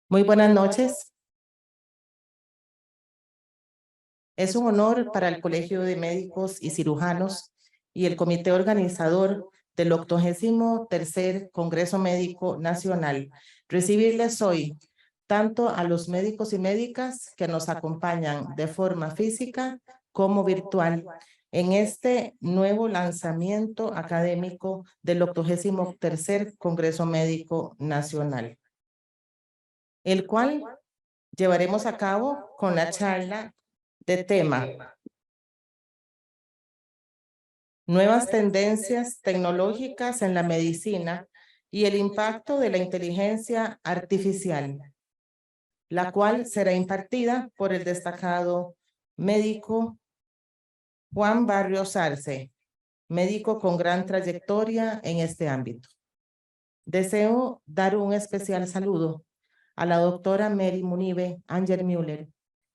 Muy buenas noches. Es un honor para el Colegio de Médicos y Cirujanos y el comité organizador del 83º Congreso Médico Nacional recibirles hoy tanto a los médicos y médicas que nos acompañan de forma física como virtual en este nuevo lanzamiento académico del 83º Congreso Médico Nacional, el cual llevaremos a cabo con la charla de tema Nuevas tendencias tecnológicas en la medicina y el impacto de la inteligencia artificial, la cual será impartida por el destacado médico Juan Barrios Arce, médico con gran trayectoria en este ámbito. Deseo dar un especial saludo a la doctora Mary Munive Ángel Müller,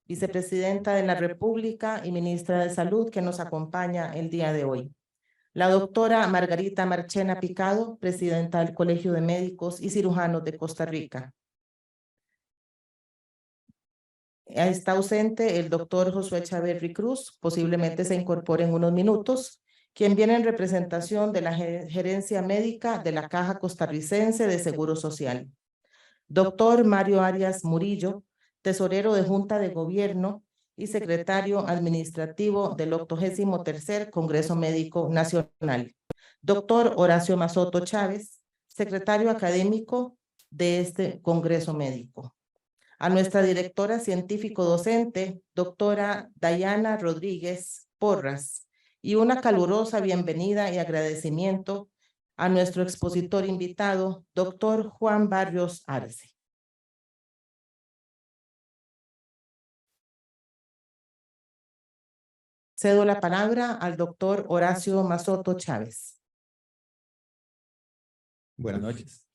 vicepresidenta de la República y ministra de Salud, que nos acompaña el día de hoy. La doctora Margarita Marchena Picado, presidenta del Colegio de Médicos y Cirujanos de Costa Rica. Está ausente el doctor Josué Chaverri Cruz, posiblemente se incorpore en unos minutos, quien viene en representación de la gerencia médica de la Caja Costarricense de Seguro Social. Doctor Mario Arias Murillo, tesorero de Junta de Gobierno y secretario administrativo del 83º Congreso Médico Nacional. Doctor Horacio Mazoto Chávez, secretario académico de este Congreso Médico. A nuestra directora científico-docente, doctora Dayana Rodríguez Porras, y una calurosa bienvenida y agradecimiento a nuestro expositor invitado, doctor Juan Barrios Arce. Cedo la palabra al doctor Horacio Mazoto Chávez. Buenas noches.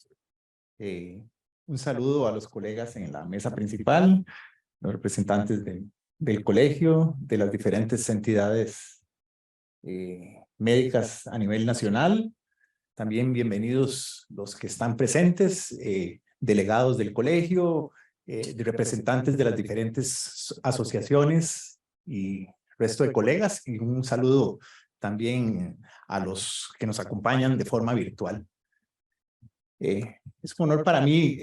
Un saludo a los colegas en la mesa principal, los representantes del colegio, de las diferentes entidades médicas a nivel nacional. También bienvenidos los que están presentes, delegados del colegio, representantes de las diferentes asociaciones y resto de colegas. Y un saludo también a los que nos acompañan de forma virtual. Es un honor para mí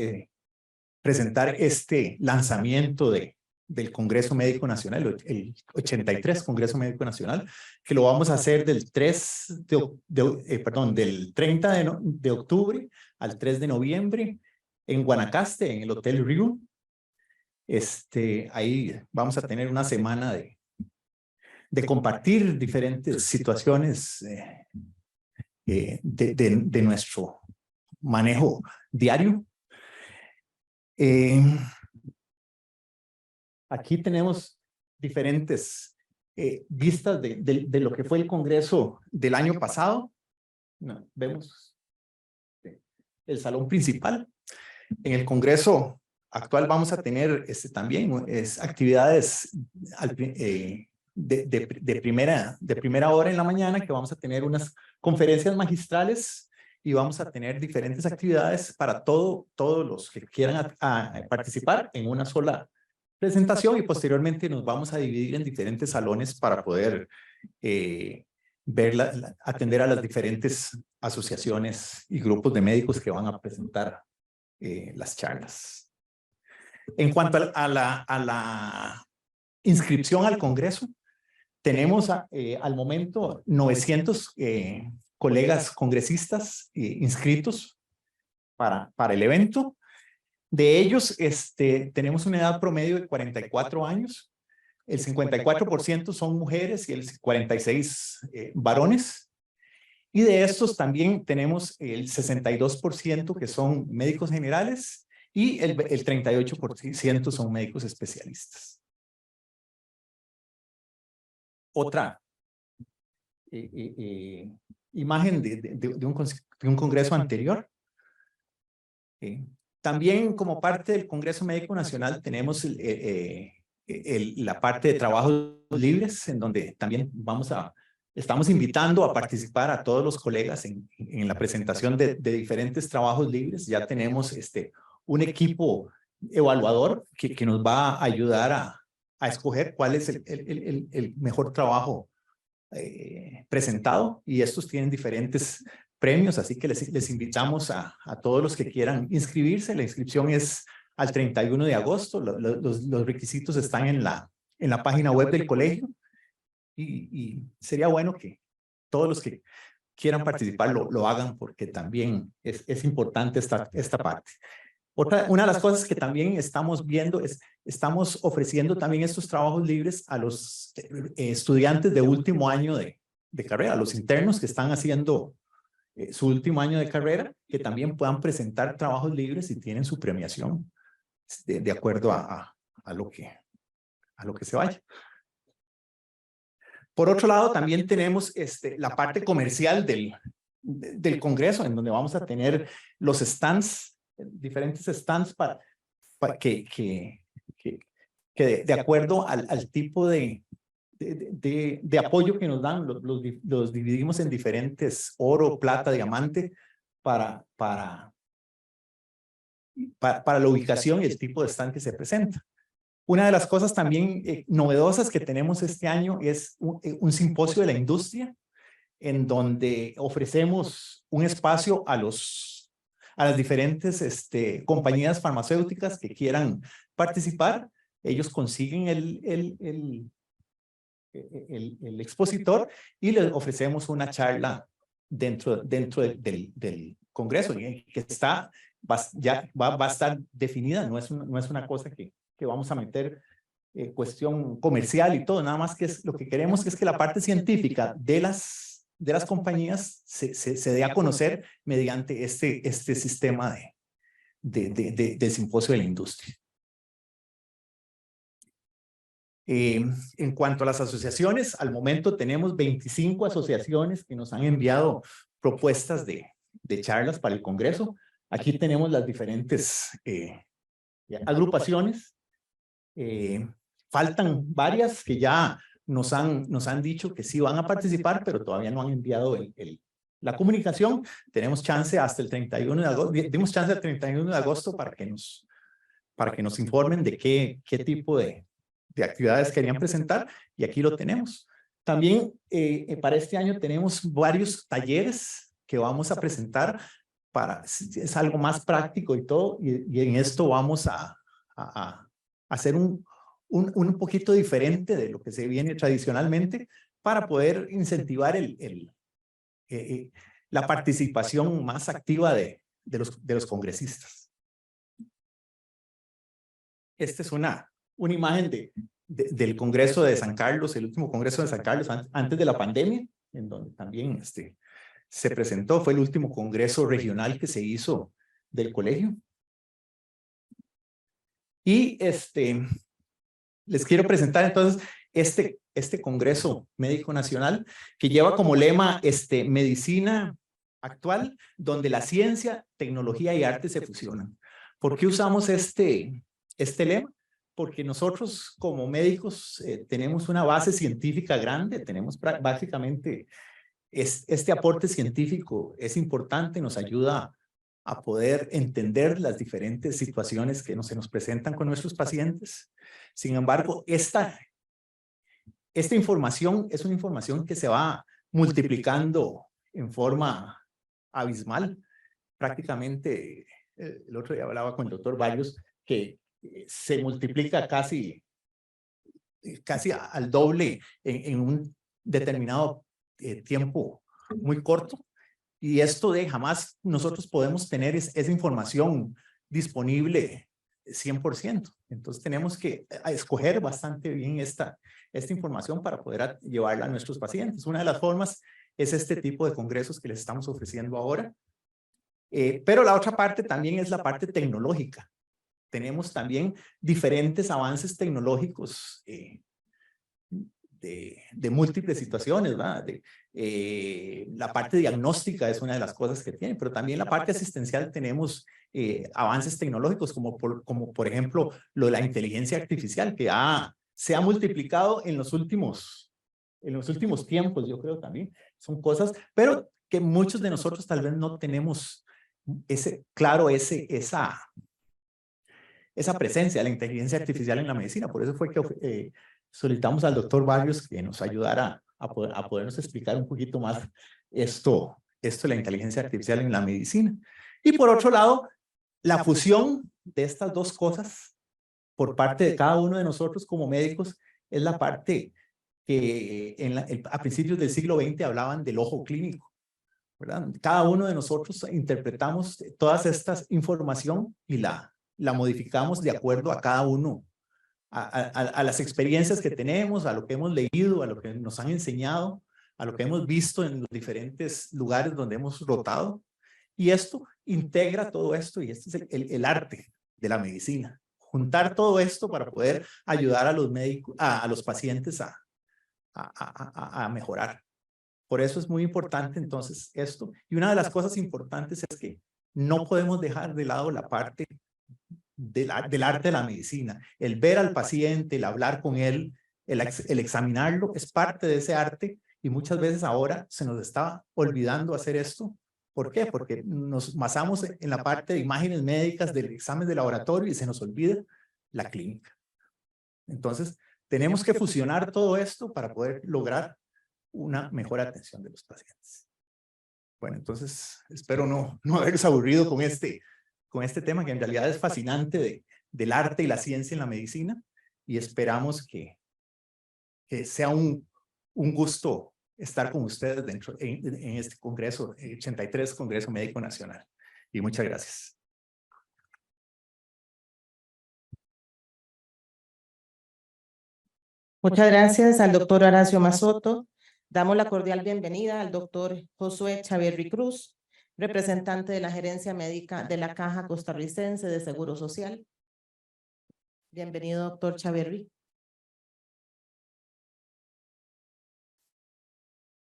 presentar este lanzamiento del Congreso Médico Nacional, el 83 Congreso Médico Nacional, que lo vamos a hacer del 30 de octubre al 3 de noviembre en Guanacaste, en el Hotel Riu. Ahí vamos a tener una semana de compartir diferentes situaciones de nuestro manejo diario. Aquí tenemos diferentes vistas de lo que fue el Congreso del año pasado. Vemos el salón principal. En el Congreso actual vamos a tener también actividades de primera hora en la mañana, que vamos a tener unas conferencias magistrales y vamos a tener diferentes actividades para todos los que quieran participar en una sola presentación, y posteriormente nos vamos a dividir en diferentes salones para poder atender a las diferentes asociaciones y grupos de médicos que van a presentar las charlas. En cuanto a la inscripción al Congreso, tenemos al momento 900 colegas congresistas inscritos para el evento. De ellos, tenemos una edad promedio de 44 años. El 54% son mujeres y el 46% varones. Y de estos también tenemos el 62% que son médicos generales y el 38% son médicos especialistas. Otra imagen de un congreso anterior. También, como parte del Congreso Médico Nacional, tenemos la parte de trabajos libres, en donde también estamos invitando a participar a todos los colegas en la presentación de diferentes trabajos libres. Ya tenemos un equipo evaluador que nos va a ayudar a escoger cuál es el mejor trabajo presentado, y estos tienen diferentes premios, así que les invitamos a todos los que quieran inscribirse. La inscripción es al 31 de agosto, los requisitos están en la página web del colegio, y sería bueno que todos los que quieran participar lo hagan, porque también es importante esta parte. Una de las cosas que también estamos viendo es, estamos ofreciendo también estos trabajos libres a los estudiantes de último año de carrera, a los internos que están haciendo su último año de carrera, que también puedan presentar trabajos libres y tienen su premiación de acuerdo a lo que se vaya. Por otro lado, también tenemos la parte comercial del Congreso, en donde vamos a tener los stands, diferentes stands para que de acuerdo al tipo de apoyo que nos dan, los dividimos en diferentes: oro, plata, diamante, para la ubicación y el tipo de stand que se presenta. Una de las cosas también novedosas que tenemos este año es un simposio de la industria, en donde ofrecemos un espacio a las diferentes compañías farmacéuticas que quieran participar. Ellos consiguen el expositor y les ofrecemos una charla dentro del Congreso, que ya va a estar definida. No es una cosa que vamos a meter cuestión comercial y todo, nada más que lo que queremos es que la parte científica de las compañías se dé a conocer mediante este sistema del simposio de la industria. En cuanto a las asociaciones, al momento tenemos 25 asociaciones que nos han enviado propuestas de charlas para el Congreso. Aquí tenemos las diferentes agrupaciones. Faltan varias que ya nos han dicho que sí van a participar, pero todavía no han enviado la comunicación. Tenemos chance hasta el 31 de agosto, dimos chance al 31 de agosto para que nos informen de qué tipo de actividades querían presentar, y aquí lo tenemos. También para este año tenemos varios talleres que vamos a presentar, es algo más práctico y todo, y en esto vamos a hacer un poquito diferente de lo que se viene tradicionalmente, para poder incentivar la participación más activa de los congresistas. Esta es una imagen del Congreso de San Carlos, el último Congreso de San Carlos antes de la pandemia, en donde también se presentó. Fue el último Congreso regional que se hizo del colegio. Y les quiero presentar entonces este Congreso Médico Nacional, que lleva como lema medicina actual, donde la ciencia, tecnología y arte se fusionan. ¿Por qué usamos este lema? Porque nosotros como médicos tenemos una base científica grande, tenemos básicamente este aporte científico es importante, nos ayuda a poder entender las diferentes situaciones que se nos presentan con nuestros pacientes. Sin embargo, esta información es una información que se va multiplicando en forma abismal. Prácticamente, el otro día hablaba con el doctor Barrios, que se multiplica casi al doble en un determinado tiempo muy corto. Y esto jamás nosotros podemos tener esa información disponible 100%. Entonces tenemos que escoger bastante bien esta información para poder llevarla a nuestros pacientes. Una de las formas es este tipo de congresos que les estamos ofreciendo ahora. Pero la otra parte también es la parte tecnológica. Tenemos también diferentes avances tecnológicos de múltiples situaciones, ¿verdad? La parte diagnóstica es una de las cosas que tiene, pero también la parte asistencial tenemos avances tecnológicos como por ejemplo lo de la inteligencia artificial, que se ha multiplicado en los últimos tiempos. Yo creo también son cosas, pero que muchos de nosotros tal vez no tenemos esa esa presencia de la inteligencia artificial en la medicina. Por eso fue que solicitamos al doctor Barrios que nos ayudara a podernos explicar un poquito más esto de la inteligencia artificial en la medicina. Y por otro lado, la fusión de estas dos cosas por parte de cada uno de nosotros como médicos es la parte que a principios del siglo XX hablaban del ojo clínico, ¿verdad? Cada uno de nosotros interpretamos toda esta información y la modificamos de acuerdo a cada uno, a las experiencias que tenemos, a lo que hemos leído, a lo que nos han enseñado, a lo que hemos visto en los diferentes lugares donde hemos rotado. Y esto integra todo esto, y este es el arte de la medicina. Juntar todo esto para poder ayudar a los médicos, a los pacientes a mejorar. Por eso es muy importante entonces esto. Y una de las cosas importantes es que no podemos dejar de lado la parte del arte de la medicina. El ver al paciente, el hablar con él, el examinarlo es parte de ese arte, y muchas veces ahora se nos está olvidando hacer esto. ¿Por qué? Porque nos basamos en la parte de imágenes médicas, del examen de laboratorio, y se nos olvida la clínica. Entonces, tenemos que fusionar todo esto para poder lograr una mejor atención de los pacientes. Bueno, entonces espero no haberlos aburrido con este tema, que en realidad es fascinante, del arte y la ciencia en la medicina, y esperamos que sea un gusto estar con ustedes en este Congreso, 83 Congreso Médico Nacional. Y muchas gracias. Muchas gracias al doctor Horacio Mazotto. Damos la cordial bienvenida al doctor Josué Chaverri Cruz, representante de la Gerencia Médica de la Caja Costarricense de Seguro Social. Bienvenido, doctor Chaverri.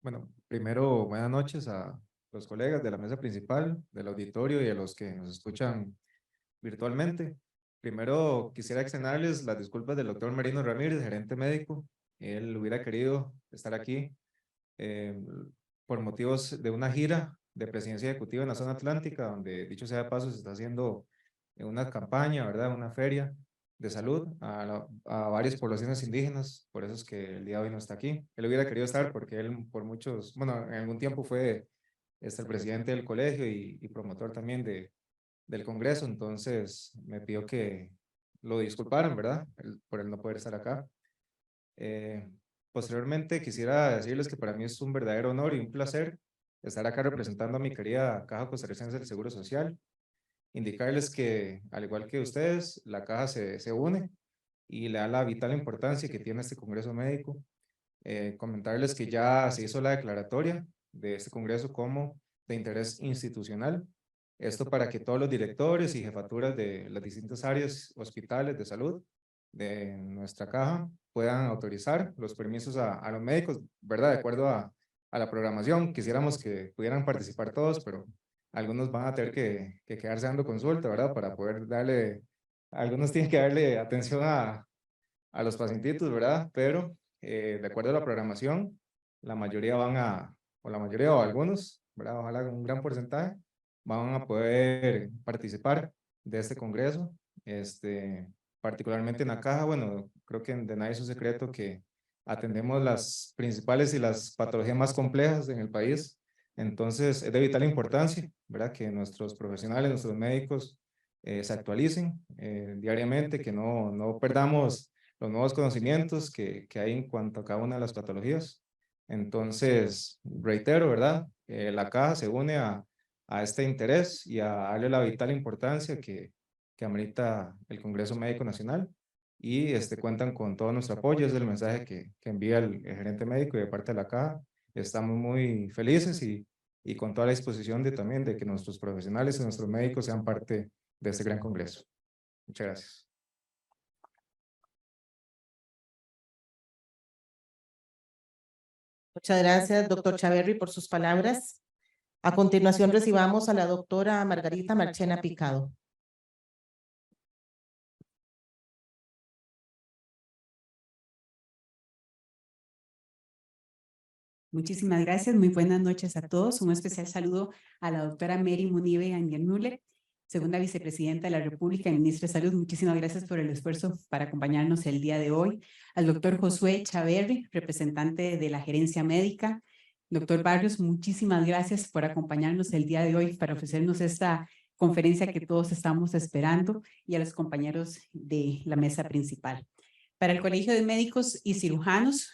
Bueno, primero, buenas noches a los colegas de la mesa principal, del auditorio y a los que nos escuchan virtualmente. Primero, quisiera externarles las disculpas del doctor Marino Ramírez, gerente médico. Él hubiera querido estar aquí por motivos de una gira de presidencia ejecutiva en la zona atlántica, donde, dicho sea de paso, se está haciendo una campaña, ¿verdad? Una feria de salud a varias poblaciones indígenas. Por eso es que el día de hoy no está aquí. Él hubiera querido estar porque él por muchos, bueno, en algún tiempo fue el presidente del colegio y promotor también del Congreso. Entonces me pidió que lo disculparan, ¿verdad? Por él no poder estar acá. Posteriormente quisiera decirles que para mí es un verdadero honor y un placer estar acá representando a mi querida Caja Costarricense del Seguro Social. Indicarles que, al igual que ustedes, la Caja se une y le da la vital importancia que tiene este Congreso Médico. Comentarles que ya se hizo la declaratoria de este Congreso como de interés institucional. Esto para que todos los directores y jefaturas de las distintas áreas hospitales de salud de nuestra caja puedan autorizar los permisos a los médicos, ¿verdad? De acuerdo a la programación. Quisiéramos que pudieran participar todos, pero algunos van a tener que quedarse dando consulta, ¿verdad? Para poder darle, algunos tienen que darle atención a los pacientitos, ¿verdad? Pero de acuerdo a la programación, la mayoría o algunos, ¿verdad? Ojalá un gran porcentaje, van a poder participar de este congreso. Particularmente en la caja, bueno, creo que de nadie es un secreto que atendemos las principales y las patologías más complejas en el país. Entonces, es de vital importancia, ¿verdad? Que nuestros profesionales, nuestros médicos se actualicen diariamente, que no perdamos los nuevos conocimientos que hay en cuanto a cada una de las patologías. Entonces, reitero, ¿verdad? La caja se une a este interés y a darle la vital importancia que amerita el Congreso Médico Nacional, y cuentan con todo nuestro apoyo. Es el mensaje que envía el gerente médico y de parte de la caja. Estamos muy felices y con toda la disposición también de que nuestros profesionales y nuestros médicos sean parte de este gran congreso. Muchas gracias. Muchas gracias, doctor Chaverri, por sus palabras. A continuación recibamos a la doctora Margarita Marchena Picado. Muchísimas gracias, muy buenas noches a todos. Un especial saludo a la doctora Mary Munive Angelmüller segunda vicepresidenta de la República y ministra de Salud, muchísimas gracias por el esfuerzo para acompañarnos el día de hoy. Al doctor Josué Chaverri, representante de la Gerencia Médica. Doctor Barrios, muchísimas gracias por acompañarnos el día de hoy para ofrecernos esta conferencia que todos estamos esperando, y a los compañeros de la mesa principal. Para el Colegio de Médicos y Cirujanos,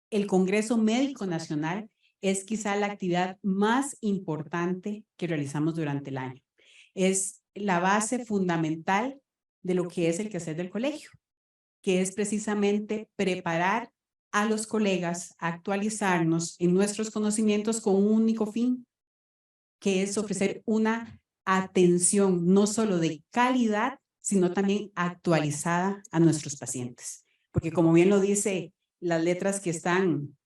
el Congreso Médico Nacional es quizá la actividad más importante que realizamos durante el año. Es la base fundamental de lo que es el quehacer del colegio, que es precisamente preparar a los colegas a actualizarnos en nuestros conocimientos con un único fin, que es ofrecer una atención no solo de calidad, sino también actualizada a nuestros pacientes. Porque como bien lo dice las letras que están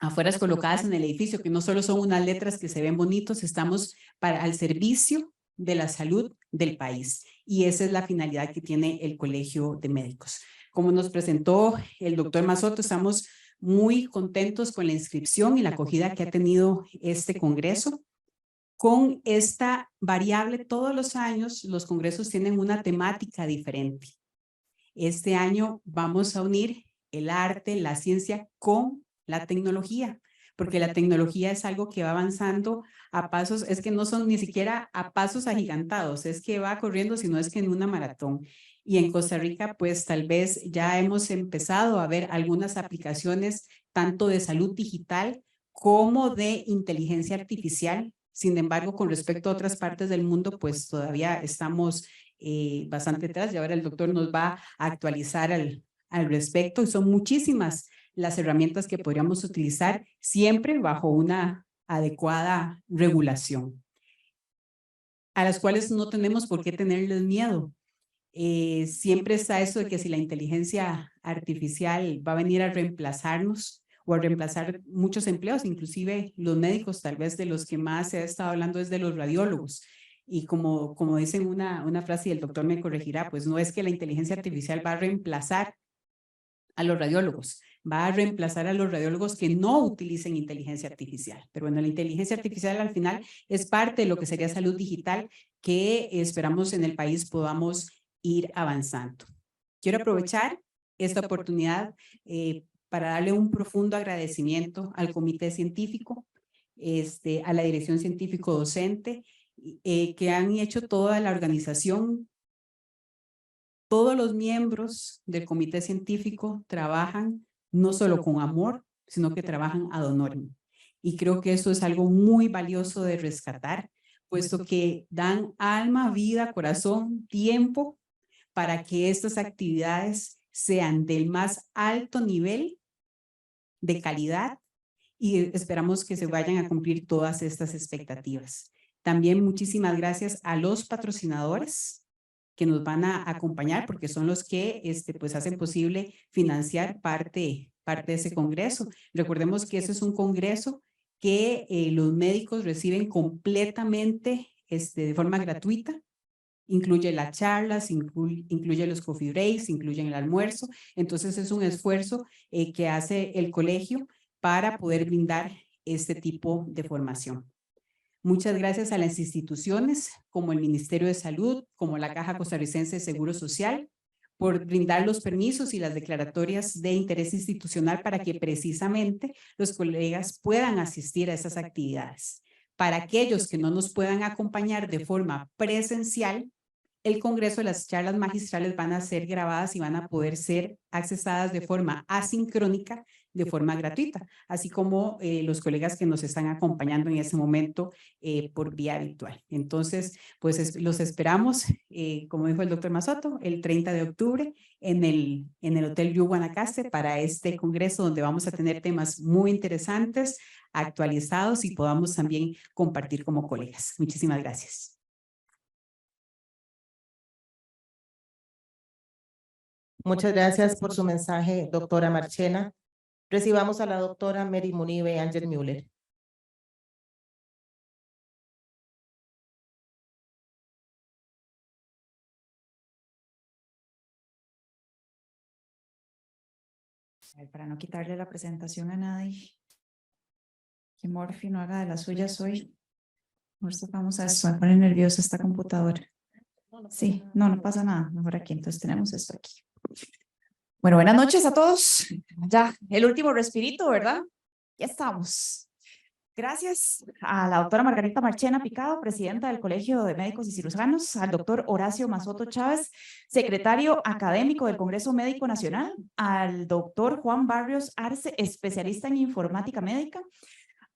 afuera colocadas en el edificio, que no solo son unas letras que se ven bonitos, estamos al servicio de la salud del país. Y esa es la finalidad que tiene el Colegio de Médicos. Como nos presentó el doctor Mazoto, estamos muy contentos con la inscripción y la acogida que ha tenido este congreso. Con esta variable, todos los años los congresos tienen una temática diferente. Este año vamos a unir el arte, la ciencia con la tecnología, porque la tecnología es algo que va avanzando a pasos, es que no son ni siquiera a pasos agigantados, es que va corriendo, sino es que en una maratón. Y en Costa Rica, pues tal vez ya hemos empezado a ver algunas aplicaciones tanto de salud digital como de inteligencia artificial. Sin embargo, con respecto a otras partes del mundo, pues todavía estamos bastante atrás, y ahora el doctor nos va a actualizar al respecto, y son muchísimas las herramientas que podríamos utilizar siempre bajo una adecuada regulación, a las cuales no tenemos por qué tenerles miedo. Siempre está eso de que si la inteligencia artificial va a venir a reemplazarnos o a reemplazar muchos empleos, inclusive los médicos, tal vez de los que más se ha estado hablando es de los radiólogos. Y como dicen una frase, y el doctor me corregirá, pues no es que la inteligencia artificial va a reemplazar a los radiólogos, va a reemplazar a los radiólogos que no utilicen inteligencia artificial. Pero bueno, la inteligencia artificial al final es parte de lo que sería salud digital, que esperamos en el país podamos ir avanzando. Quiero aprovechar esta oportunidad para darle un profundo agradecimiento al comité científico, a la dirección científico docente, que han hecho toda la organización. Todos los miembros del comité científico trabajan no solo con amor, sino que trabajan ad honorem. Y creo que eso es algo muy valioso de rescatar, puesto que dan alma, vida, corazón, tiempo para que estas actividades sean del más alto nivel de calidad, y esperamos que se vayan a cumplir todas estas expectativas. También muchísimas gracias a los patrocinadores que nos van a acompañar, porque son los que pues hacen posible financiar parte de ese congreso. Recordemos que ese es un congreso que los médicos reciben completamente de forma gratuita. Incluye las charlas, incluye los coffee breaks, incluye el almuerzo. Entonces es un esfuerzo que hace el colegio para poder brindar este tipo de formación. Muchas gracias a las instituciones como el Ministerio de Salud, como la Caja Costarricense de Seguro Social, por brindar los permisos y las declaratorias de interés institucional para que precisamente los colegas puedan asistir a esas actividades. Para aquellos que no nos puedan acompañar de forma presencial, el Congreso, las charlas magistrales van a ser grabadas y van a poder ser accesadas de forma asincrónica, de forma gratuita, así como los colegas que nos están acompañando en ese momento por vía virtual. Entonces, pues los esperamos, como dijo el doctor Mazoto, el 30 de octubre en el Hotel Yu Guanacaste para este congreso, donde vamos a tener temas muy interesantes, actualizados, y podamos también compartir como colegas. Muchísimas gracias. Muchas gracias por su mensaje, doctora Marchena. Recibamos a la doctora Mary Munive Ángel Müller. Para no quitarle la presentación a nadie, que Morphy no haga de las suyas hoy. Por eso vamos a esto, me pone nerviosa esta computadora. Sí, no pasa nada. Mejor aquí, entonces tenemos esto aquí. Bueno, buenas noches a todos. Ya, el último respirito, ¿verdad? Ya estamos. Gracias a la doctora Margarita Marchena Picado, presidenta del Colegio de Médicos y Cirujanos, al doctor Horacio Mazoto Chávez, secretario académico del Congreso Médico Nacional, al doctor Juan Barrios Arce, especialista en informática médica,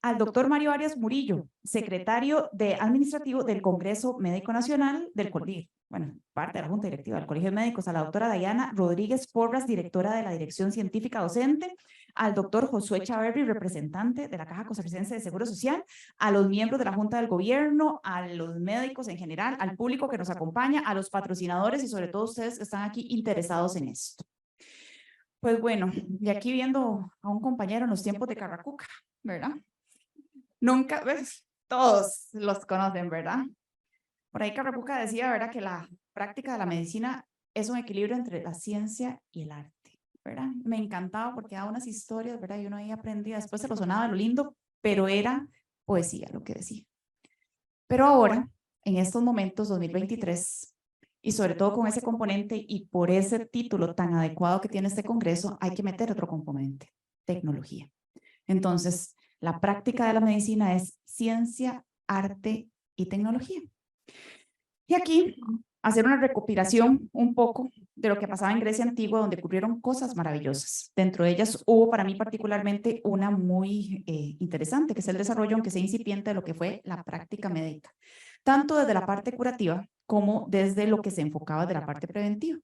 al doctor Mario Arias Murillo, secretario administrativo del Congreso Médico Nacional, parte de la Junta Directiva del Colegio de Médicos, a la doctora Diana Rodríguez Porras, directora de la Dirección Científica Docente, al doctor Josué Chaverri, representante de la Caja Costarricense de Seguro Social, a los miembros de la Junta del Gobierno, a los médicos en general, al público que nos acompaña, a los patrocinadores y sobre todo ustedes que están aquí interesados en esto. Pues bueno, y aquí viendo a un compañero en los tiempos de Carracuca, ¿verdad? Nunca, ¿ves? Todos los conocen, ¿verdad? Por ahí Carracuca decía, ¿verdad? Que la práctica de la medicina es un equilibrio entre la ciencia y el arte, ¿verdad? Me encantaba porque daba unas historias, ¿verdad? Y uno ahí aprendía, después se lo sonaba lo lindo, pero era poesía lo que decía. Pero ahora, en estos momentos, 2023, y sobre todo con ese componente y por ese título tan adecuado que tiene este congreso, hay que meter otro componente, tecnología. Entonces, la práctica de la medicina es ciencia, arte y tecnología. Y aquí, hacer una recopilación un poco de lo que pasaba en Grecia antigua, donde ocurrieron cosas maravillosas. Dentro de ellas hubo para mí particularmente una muy interesante, que es el desarrollo, aunque sea incipiente, de lo que fue la práctica médica, tanto desde la parte curativa como desde lo que se enfocaba de la parte preventiva.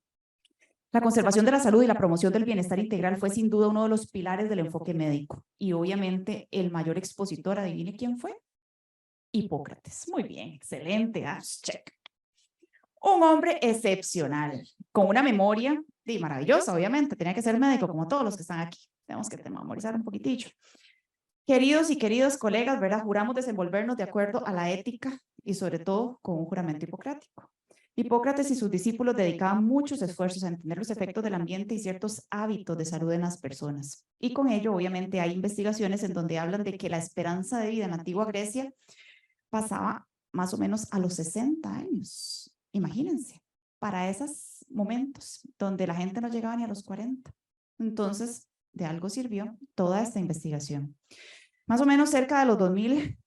La conservación de la salud y la promoción del bienestar integral fue sin duda uno de los pilares del enfoque médico. Y obviamente el mayor expositor, adivine quién fue. Hipócrates. Muy bien, excelente. Check. Un hombre excepcional, con una memoria maravillosa, obviamente. Tenía que ser médico como todos los que están aquí. Tenemos que memorizar un poquitillo. Queridos y queridas colegas, ¿verdad? Juramos desenvolvernos de acuerdo a la ética y sobre todo con un juramento hipocrático. Hipócrates y sus discípulos dedicaban muchos esfuerzos a entender los efectos del ambiente y ciertos hábitos de salud en las personas. Y con ello, obviamente, hay investigaciones en donde hablan de que la esperanza de vida en la antigua Grecia pasaba más o menos a los 60 años. Imagínense, para esos momentos donde la gente no llegaba ni a los 40. Entonces, de algo sirvió toda esta investigación. Más o menos cerca de los 2000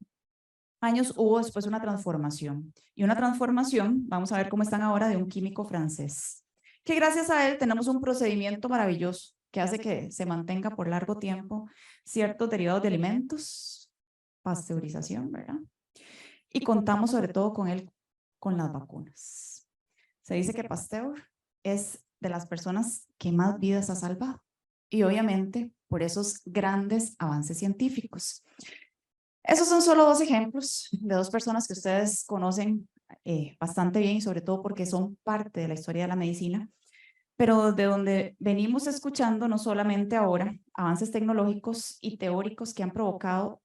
años hubo después una transformación. Y una transformación, vamos a ver cómo están ahora, de un químico francés, que gracias a él tenemos un procedimiento maravilloso que hace que se mantenga por largo tiempo ciertos derivados de alimentos, pasteurización, ¿verdad? Y contamos sobre todo con él, con las vacunas. Se dice que Pasteur es de las personas que más vidas ha salvado. Y obviamente por esos grandes avances científicos. Esos son solo dos ejemplos de dos personas que ustedes conocen bastante bien y sobre todo porque son parte de la historia de la medicina, pero de donde venimos escuchando no solamente ahora avances tecnológicos y teóricos que han provocado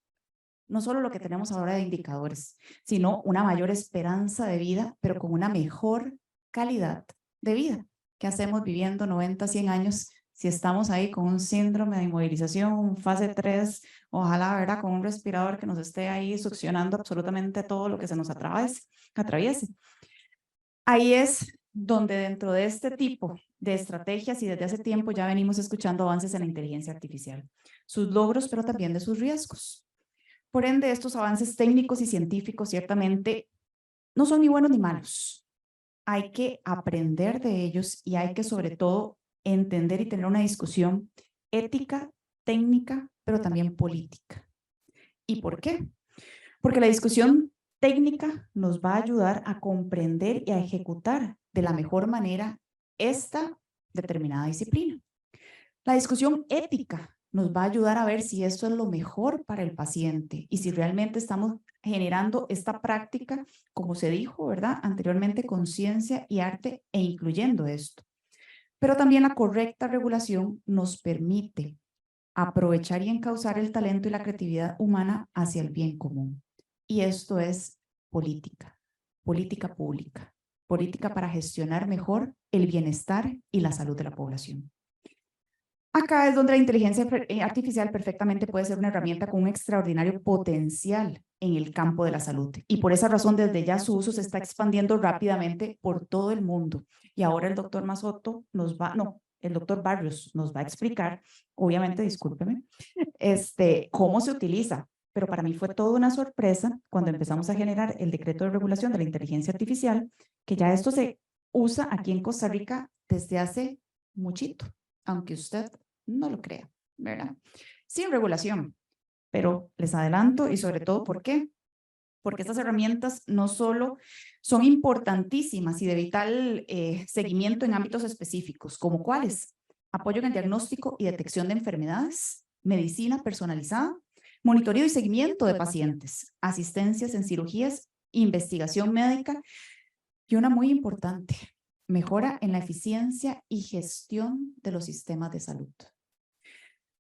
no solo lo que tenemos ahora de indicadores, sino una mayor esperanza de vida, pero con una mejor calidad de vida. ¿Qué hacemos viviendo 90, 100 años si estamos ahí con un síndrome de inmovilización, fase 3, ojalá, ¿verdad? Con un respirador que nos esté ahí succionando absolutamente todo lo que se nos atraviese? Ahí es donde dentro de este tipo de estrategias y desde hace tiempo ya venimos escuchando avances en la inteligencia artificial, sus logros, pero también de sus riesgos. Por ende, estos avances técnicos y científicos ciertamente no son ni buenos ni malos. Hay que aprender de ellos y hay que sobre todo entender y tener una discusión ética, técnica, pero también política. ¿Y por qué? Porque la discusión técnica nos va a ayudar a comprender y a ejecutar de la mejor manera esta determinada disciplina. La discusión ética nos va a ayudar a ver si esto es lo mejor para el paciente y si realmente estamos generando esta práctica, como se dijo, ¿verdad? Anteriormente, con ciencia y arte e incluyendo esto. Pero también la correcta regulación nos permite aprovechar y encauzar el talento y la creatividad humana hacia el bien común. Y esto es política, política pública, política para gestionar mejor el bienestar y la salud de la población. Acá es donde la inteligencia artificial perfectamente puede ser una herramienta con un extraordinario potencial en el campo de la salud. Y por esa razón, desde ya su uso se está expandiendo rápidamente por todo el mundo. Y ahora el doctor Mazoto el doctor Barrios nos va a explicar, obviamente, discúlpeme, cómo se utiliza. Pero para mí fue toda una sorpresa cuando empezamos a generar el decreto de regulación de la inteligencia artificial, que ya esto se usa aquí en Costa Rica desde hace muchito, aunque usted no lo crea, ¿verdad? Sin regulación, pero les adelanto y sobre todo, ¿por qué? Porque estas herramientas no solo son importantísimas y de vital seguimiento en ámbitos específicos, como cuáles: apoyo en el diagnóstico y detección de enfermedades, medicina personalizada, monitoreo y seguimiento de pacientes, asistencias en cirugías, investigación médica y una muy importante: mejora en la eficiencia y gestión de los sistemas de salud.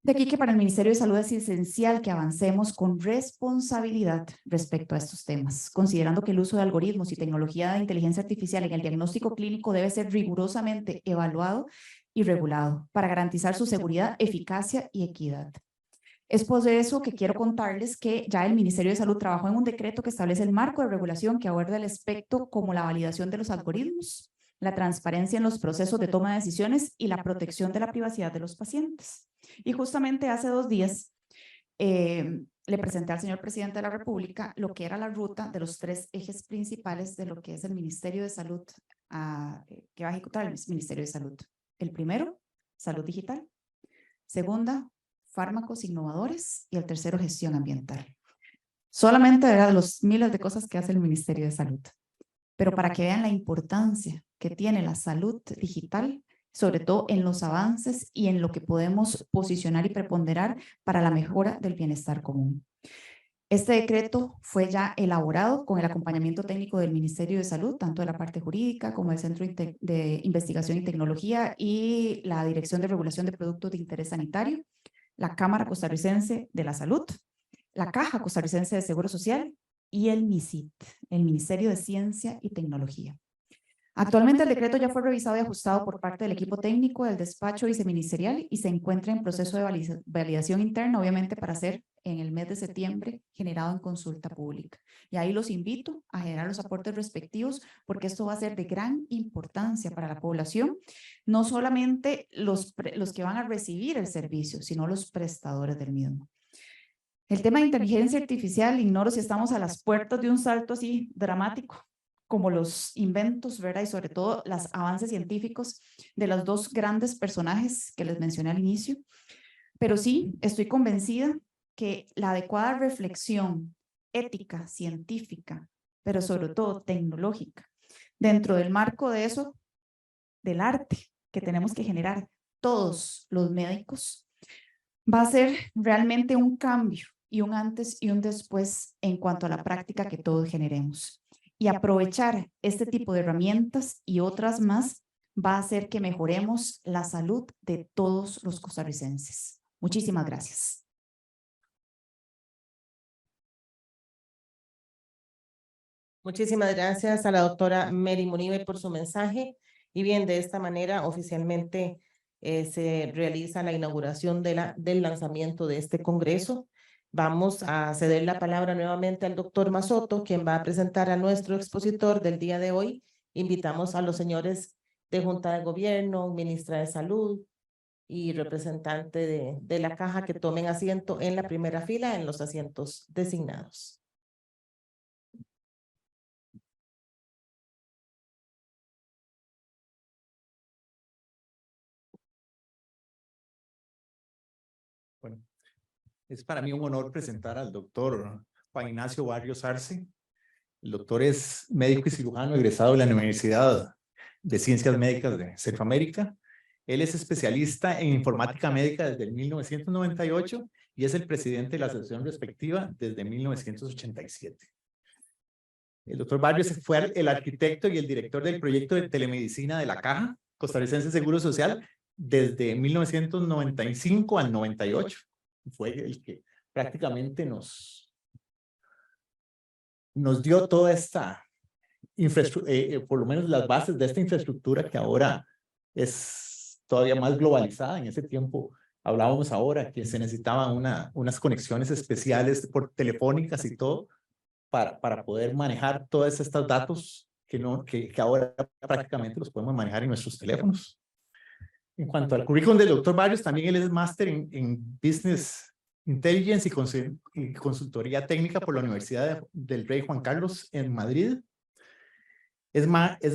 De aquí que para el Ministerio de Salud es esencial que avancemos con responsabilidad respecto a estos temas, considerando que el uso de algoritmos y tecnología de inteligencia artificial en el diagnóstico clínico debe ser rigurosamente evaluado y regulado para garantizar su seguridad, eficacia y equidad. Es por eso que quiero contarles que ya el Ministerio de Salud trabajó en un decreto que establece el marco de regulación que aborda el aspecto como la validación de los algoritmos, la transparencia en los procesos de toma de decisiones y la protección de la privacidad de los pacientes. Y justamente hace 2 días le presenté al señor presidente de la República lo que era la ruta de los 3 ejes principales de lo que es el Ministerio de Salud, que va a ejecutar el Ministerio de Salud. El primero, salud digital. Segunda, fármacos innovadores. Y el tercero, gestión ambiental. Solamente de los miles de cosas que hace el Ministerio de Salud. Pero para que vean la importancia que tiene la salud digital, sobre todo en los avances y en lo que podemos posicionar y preponderar para la mejora del bienestar común. Este decreto fue ya elaborado con el acompañamiento técnico del Ministerio de Salud, tanto de la parte jurídica como del Centro de Investigación y Tecnología y la Dirección de Regulación de Productos de Interés Sanitario, la Cámara Costarricense de la Salud, la Caja Costarricense de Seguro Social y el MICIT, el Ministerio de Ciencia y Tecnología. Actualmente el decreto ya fue revisado y ajustado por parte del equipo técnico del despacho viceministerial y se encuentra en proceso de validación interna, obviamente para ser en el mes de septiembre generado en consulta pública. Y ahí los invito a generar los aportes respectivos porque esto va a ser de gran importancia para la población, no solamente los que van a recibir el servicio, sino los prestadores del mismo. El tema de inteligencia artificial, ignoro si estamos a las puertas de un salto así dramático, como los inventos, ¿verdad? Y sobre todo los avances científicos de los 2 grandes personajes que les mencioné al inicio. Pero sí, estoy convencida que la adecuada reflexión ética, científica, pero sobre todo tecnológica, dentro del marco de eso, del arte que tenemos que generar todos los médicos, va a ser realmente un cambio y un antes y un después en cuanto a la práctica que todos generemos. Y aprovechar este tipo de herramientas y otras más va a hacer que mejoremos la salud de todos los costarricenses. Muchísimas gracias. Muchísimas gracias a la doctora Mary Munive por su mensaje. Y bien, de esta manera oficialmente se realiza la inauguración del lanzamiento de este congreso. Vamos a ceder la palabra nuevamente al doctor Mazoto, quien va a presentar a nuestro expositor del día de hoy. Invitamos a los señores de Junta de Gobierno, ministra de Salud y representante de la Caja que tomen asiento en la primera fila en los asientos designados. Bueno, es para mí un honor presentar al doctor Juan Ignacio Barrios Arce. El doctor es médico y cirujano egresado de la Universidad de Ciencias Médicas de Centroamérica. Él es especialista en informática médica desde 1998 y es el presidente de la asociación respectiva desde 1987. El doctor Barrios fue el arquitecto y el director del proyecto de telemedicina de la Caja Costarricense de Seguro Social desde 1995 al 98. Fue el que prácticamente nos dio toda esta infraestructura, por lo menos las bases de esta infraestructura que ahora es todavía más globalizada. En ese tiempo Hablábamos ahora que se necesitaban unas conexiones especiales por telefónicas y todo para poder manejar todos estos datos que ahora prácticamente los podemos manejar en nuestros teléfonos. En cuanto al currículum del doctor Barrios, también él es máster en Business Intelligence y consultoría técnica por la Universidad del Rey Juan Carlos en Madrid. Es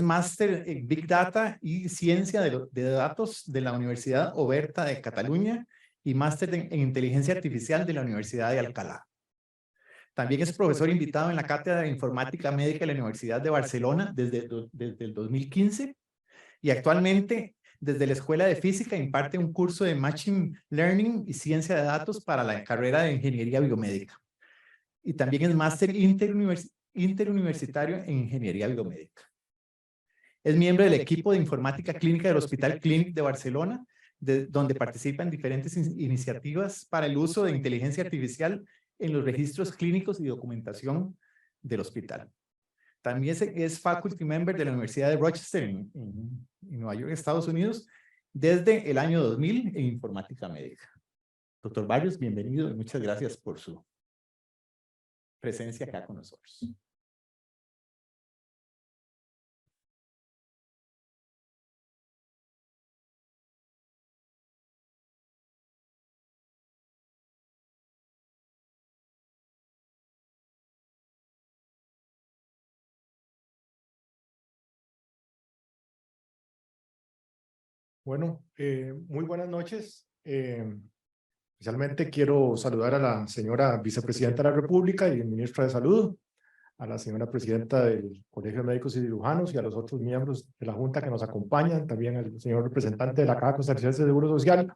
máster en Big Data y Ciencia de Datos de la Universidad Oberta de Cataluña y máster en Inteligencia Artificial de la Universidad de Alcalá. También es profesor invitado en la Cátedra de Informática Médica de la Universidad de Barcelona desde el 2015 y actualmente desde la Escuela de Física imparte un curso de Machine Learning y Ciencia de Datos para la carrera de Ingeniería Biomédica. Y también es máster interuniversitario en Ingeniería Biomédica. Es miembro del equipo de Informática Clínica del Hospital Clínic de Barcelona, donde participa en diferentes iniciativas para el uso de inteligencia artificial en los registros clínicos y documentación del hospital. También es faculty member de la Universidad de Rochester en Nueva York, Estados Unidos, desde el año 2000 en informática médica. Doctor Barrios, bienvenido y muchas gracias por su presencia acá con nosotros. Bueno, muy buenas noches. Especialmente quiero saludar a la señora vicepresidenta de la República y ministra de Salud, a la señora presidenta del Colegio de Médicos y Cirujanos y a los otros miembros de la Junta que nos acompañan, también al señor representante de la Caja Costarricense de Seguro Social,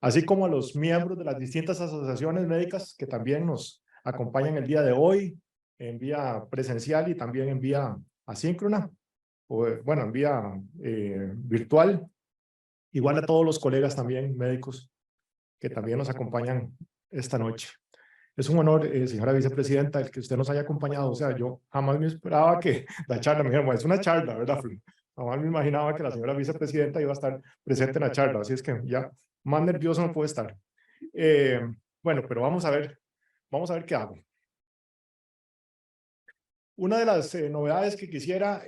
así como a los miembros de las distintas asociaciones médicas que también nos acompañan el día de hoy en vía presencial y también en vía asíncrona, o bueno, en vía virtual. Igual a todos los colegas también médicos que también nos acompañan esta noche. Es un honor, señora vicepresidenta, el que usted nos haya acompañado. O sea, yo jamás me esperaba que la charla, me dijeron, es una charla, ¿verdad? Jamás me imaginaba que la señora vicepresidenta iba a estar presente en la charla, así es que ya más nervioso no puedo estar. Bueno, pero vamos a ver qué hago. Una de las novedades que quisiera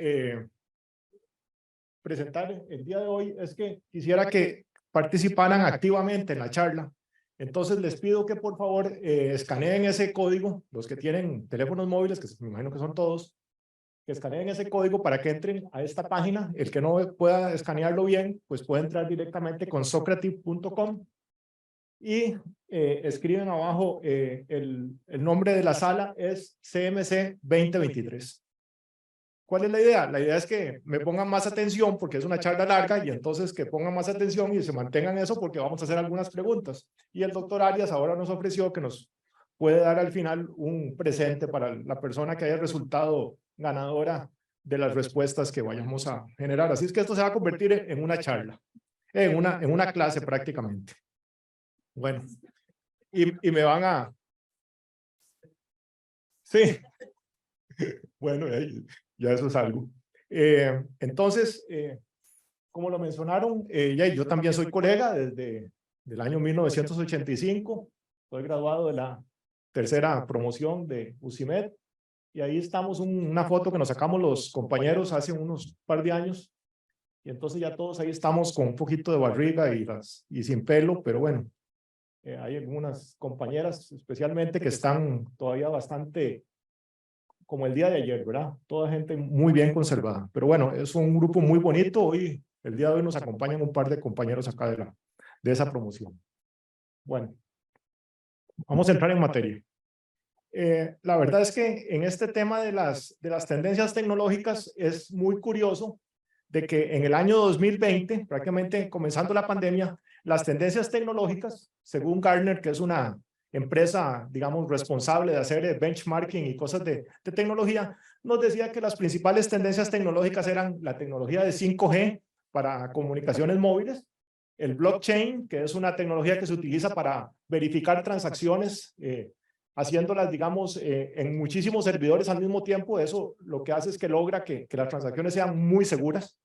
presentar el día de hoy es que quisiera que participaran activamente en la charla. Entonces les pido que por favor escaneen ese código, los que tienen teléfonos móviles, que me imagino que son todos, que escaneen ese código para que entren a esta página. El que no pueda escanearlo bien, pues puede entrar directamente con socrative.com y escriben abajo el nombre de la sala es CMC 2023. ¿Cuál es la idea? La idea es que me pongan más atención porque es una charla larga y entonces que pongan más atención y se mantengan eso porque vamos a hacer algunas preguntas. Y el doctor Arias ahora nos ofreció que nos puede dar al final un presente para la persona que haya resultado ganadora de las respuestas que vayamos a generar. Así es que esto se va a convertir en una charla, en una clase prácticamente. Bueno, y me van a... Sí. Bueno, ya eso es algo. Entonces, como lo mencionaron, yo también soy colega desde el año 1985. Soy graduado de la tercera promoción de UCIMED. Y ahí estamos, una foto que nos sacamos los compañeros hace unos par de años. Y entonces ya todos ahí estamos con un poquito de barriga y sin pelo, pero bueno, hay algunas compañeras especialmente que están todavía bastante como el día de ayer, ¿verdad? Toda gente muy bien conservada. Pero bueno, es un grupo muy bonito. Hoy, el día de hoy nos acompañan un par de compañeros acá de esa promoción. Bueno, vamos a entrar en materia. La verdad es que en este tema de las tendencias tecnológicas es muy curioso de que en el año 2020, prácticamente comenzando la pandemia, las tendencias tecnológicas, según Gartner, que es una empresa, digamos, responsable de hacer benchmarking y cosas de tecnología, nos decía que las principales tendencias tecnológicas eran la tecnología de 5G para comunicaciones móviles, el blockchain, que es una tecnología que se utiliza para verificar transacciones, haciéndolas, digamos, en muchísimos servidores al mismo tiempo. Eso lo que hace es que logra que las transacciones sean muy seguras.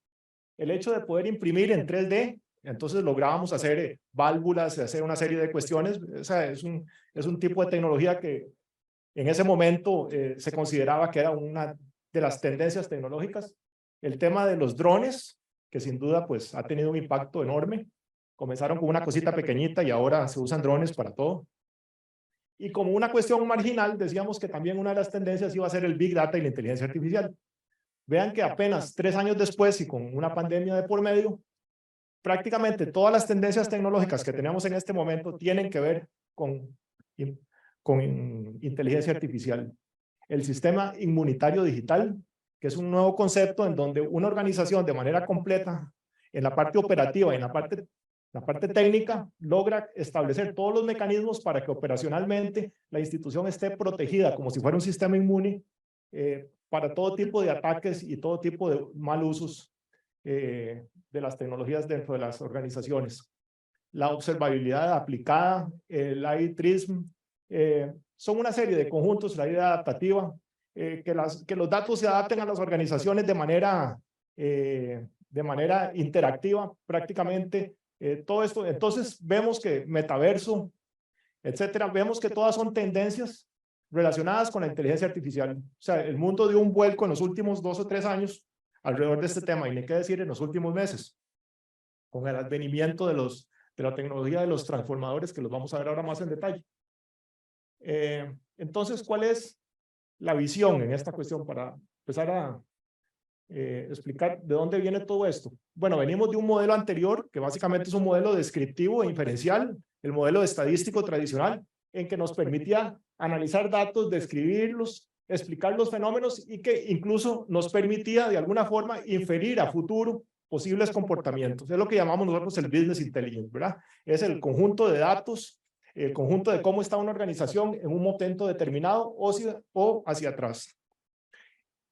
El hecho de poder imprimir en 3D Entonces lográbamos hacer válvulas, hacer una serie de cuestiones. O sea, es un tipo de tecnología que en ese momento se consideraba que era una de las tendencias tecnológicas. El tema de los drones, que sin duda pues ha tenido un impacto enorme. Comenzaron con una cosita pequeñita y ahora se usan drones para todo. Y como una cuestión marginal, decíamos que también una de las tendencias iba a ser el Big Data y la inteligencia artificial. Vean que apenas 3 años después y con una pandemia de por medio, prácticamente todas las tendencias tecnológicas que tenemos en este momento tienen que ver con inteligencia artificial. El sistema inmunitario digital, que es un nuevo concepto en donde una organización de manera completa, en la parte operativa y en la parte técnica, logra establecer todos los mecanismos para que operacionalmente la institución esté protegida como si fuera un sistema inmune para todo tipo de ataques y todo tipo de mal usos de las tecnologías dentro de las organizaciones. La observabilidad aplicada, el ITRISM, son una serie de conjuntos, la idea adaptativa, que los datos se adapten a las organizaciones de manera interactiva prácticamente. Todo esto, entonces vemos que metaverso, etcétera, vemos que todas son tendencias relacionadas con la inteligencia artificial. O sea, el mundo dio un vuelco en los últimos 2 o 3 años alrededor de este tema, y ni qué decir en los últimos meses, con el advenimiento de la tecnología de los transformadores, que los vamos a ver ahora más en detalle. Entonces, ¿cuál es la visión en esta cuestión para empezar a explicar de dónde viene todo esto? Bueno, venimos de un modelo anterior, que básicamente es un modelo descriptivo e inferencial, el modelo estadístico tradicional, en que nos permitía analizar datos, describirlos, explicar los fenómenos y que incluso nos permitía de alguna forma inferir a futuro posibles comportamientos. Es lo que llamamos nosotros el business intelligence, ¿verdad? Es el conjunto de datos, el conjunto de cómo está una organización en un momento determinado o hacia atrás.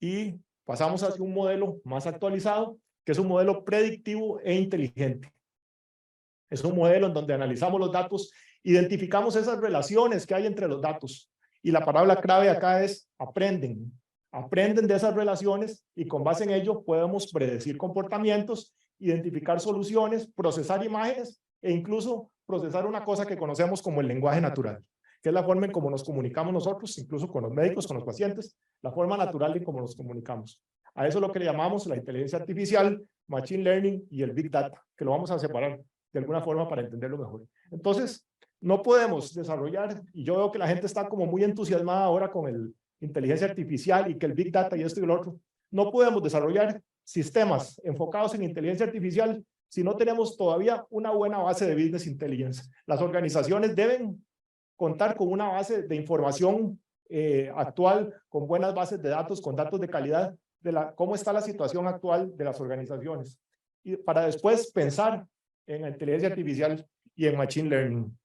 Y pasamos hacia un modelo más actualizado, que es un modelo predictivo e inteligente. Es un modelo en donde analizamos los datos, identificamos esas relaciones que hay entre los datos. Y la palabra clave acá es aprenden. Aprenden de esas relaciones y con base en ello podemos predecir comportamientos, identificar soluciones, procesar imágenes e incluso procesar una cosa que conocemos como el lenguaje natural, que es la forma en cómo nos comunicamos nosotros, incluso con los médicos, con los pacientes, la forma natural de cómo nos comunicamos. A eso es lo que le llamamos la inteligencia artificial, machine learning y el big data, que lo vamos a separar de alguna forma para entenderlo mejor. Entonces, no podemos desarrollar, y yo veo que la gente está como muy entusiasmada ahora con el inteligencia artificial y que el big data y esto y lo otro. No podemos desarrollar sistemas enfocados en inteligencia artificial si no tenemos todavía una buena base de business intelligence. Las organizaciones deben contar con una base de información actual, con buenas bases de datos, con datos de calidad de cómo está la situación actual de las organizaciones. Y para después pensar en inteligencia artificial y en machine learning.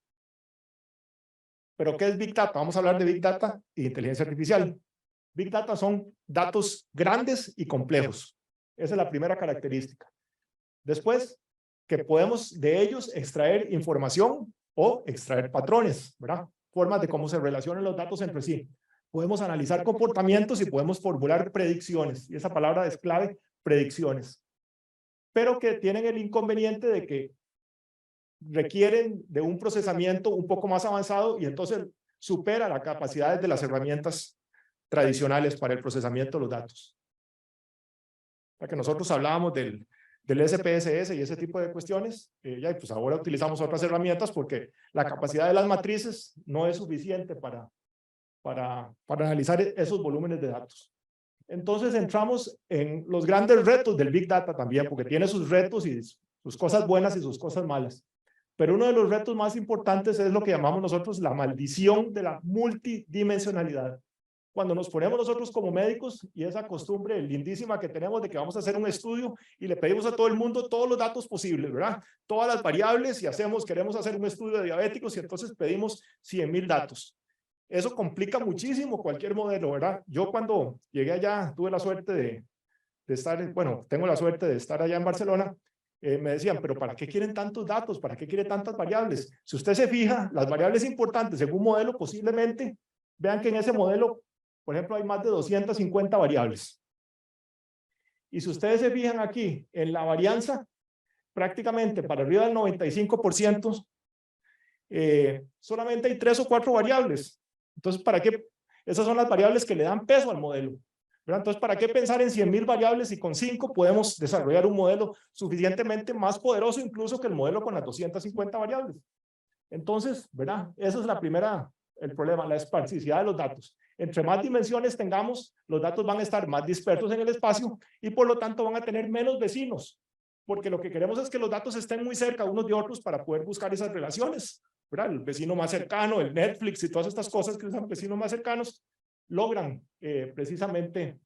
¿Pero qué es Big Data? Vamos a hablar de Big Data y inteligencia artificial. Big Data son datos grandes y complejos. Esa es la primera característica. Después, que podemos de ellos extraer información o extraer patrones, ¿verdad? Formas de cómo se relacionan los datos entre sí. Podemos analizar comportamientos y podemos formular predicciones. Y esa palabra es clave, predicciones. Pero que tienen el inconveniente de que requieren de un procesamiento un poco más avanzado y entonces supera las capacidades de las herramientas tradicionales para el procesamiento de los datos. Ya que nosotros hablábamos del SPSS y ese tipo de cuestiones, ya pues ahora utilizamos otras herramientas porque la capacidad de las matrices no es suficiente para analizar esos volúmenes de datos. Entonces entramos en los grandes retos del Big Data también, porque tiene sus retos y sus cosas buenas y sus cosas malas. Pero uno de los retos más importantes es lo que llamamos nosotros la maldición de la multidimensionalidad. Cuando nos ponemos nosotros como médicos y esa costumbre lindísima que tenemos de que vamos a hacer un estudio y le pedimos a todo el mundo todos los datos posibles, ¿verdad? Todas las variables y queremos hacer un estudio de diabéticos y entonces pedimos 100,000 datos. Eso complica muchísimo cualquier modelo, ¿verdad? Yo cuando llegué allá tuve la suerte de estar, bueno, tengo la suerte de estar allá en Barcelona. Me decían, pero ¿para qué quieren tantos datos? ¿Para qué quieren tantas variables? Si usted se fija, las variables importantes en un modelo posiblemente, vean que en ese modelo, por ejemplo, hay más de 250 variables. Y si ustedes se fijan aquí en la varianza, prácticamente para arriba del 95%, solamente hay 3 o 4 variables. Entonces, ¿para qué? Esas son las variables que le dan peso al modelo, ¿verdad? Entonces, ¿para qué pensar en 100,000 variables si con 5 podemos desarrollar un modelo suficientemente más poderoso incluso que el modelo con las 250 variables? Entonces, ¿verdad? Esa es la primera, el problema, la esparcicidad de los datos. Entre más dimensiones tengamos, los datos van a estar más dispersos en el espacio y por lo tanto van a tener menos vecinos, porque lo que queremos es que los datos estén muy cerca unos de otros para poder buscar esas relaciones, ¿verdad? El vecino más cercano, el Netflix y todas estas cosas que usan vecinos más cercanos, logran precisamente,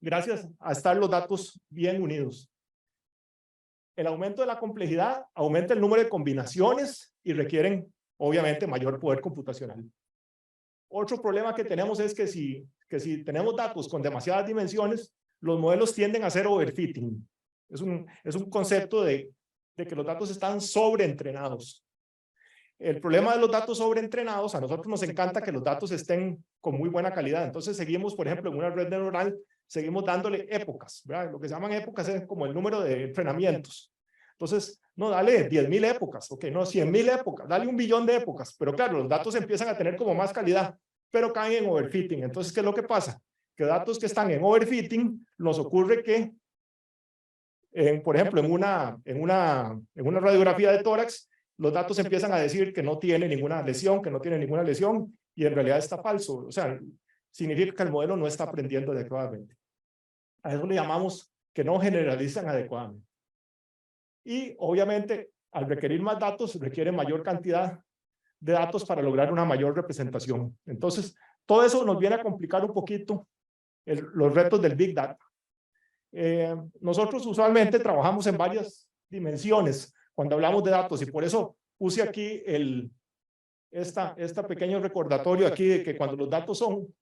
gracias a estar los datos bien unidos. El aumento de la complejidad aumenta el número de combinaciones y requieren, obviamente, mayor poder computacional. Otro problema que tenemos es que si tenemos datos con demasiadas dimensiones, los modelos tienden a ser overfitting. Es un concepto de que los datos están sobreentrenados. El problema de los datos sobreentrenados, a nosotros nos encanta que los datos estén con muy buena calidad. Entonces seguimos, por ejemplo, en una red neuronal, seguimos dándole épocas, ¿verdad? Lo que se llaman épocas es como el número de entrenamientos. Entonces, no, dale 10,000 épocas, ok, no, 100,000 épocas, dale 1,000,000,000 de épocas. Pero claro, los datos empiezan a tener como más calidad, pero caen en overfitting. Entonces, ¿qué es lo que pasa? Que datos que están en overfitting, nos ocurre que, por ejemplo, en una radiografía de tórax, los datos empiezan a decir que no tiene ninguna lesión, y en realidad está falso. O sea, significa que el modelo no está aprendiendo adecuadamente. A eso le llamamos que no generalizan adecuadamente. Y obviamente, al requerir más datos, requiere mayor cantidad de datos para lograr una mayor representación. Entonces, todo eso nos viene a complicar un poquito los retos del Big Data. Nosotros usualmente trabajamos en varias dimensiones cuando hablamos de datos y por eso puse aquí este pequeño recordatorio aquí de que cuando los datos son,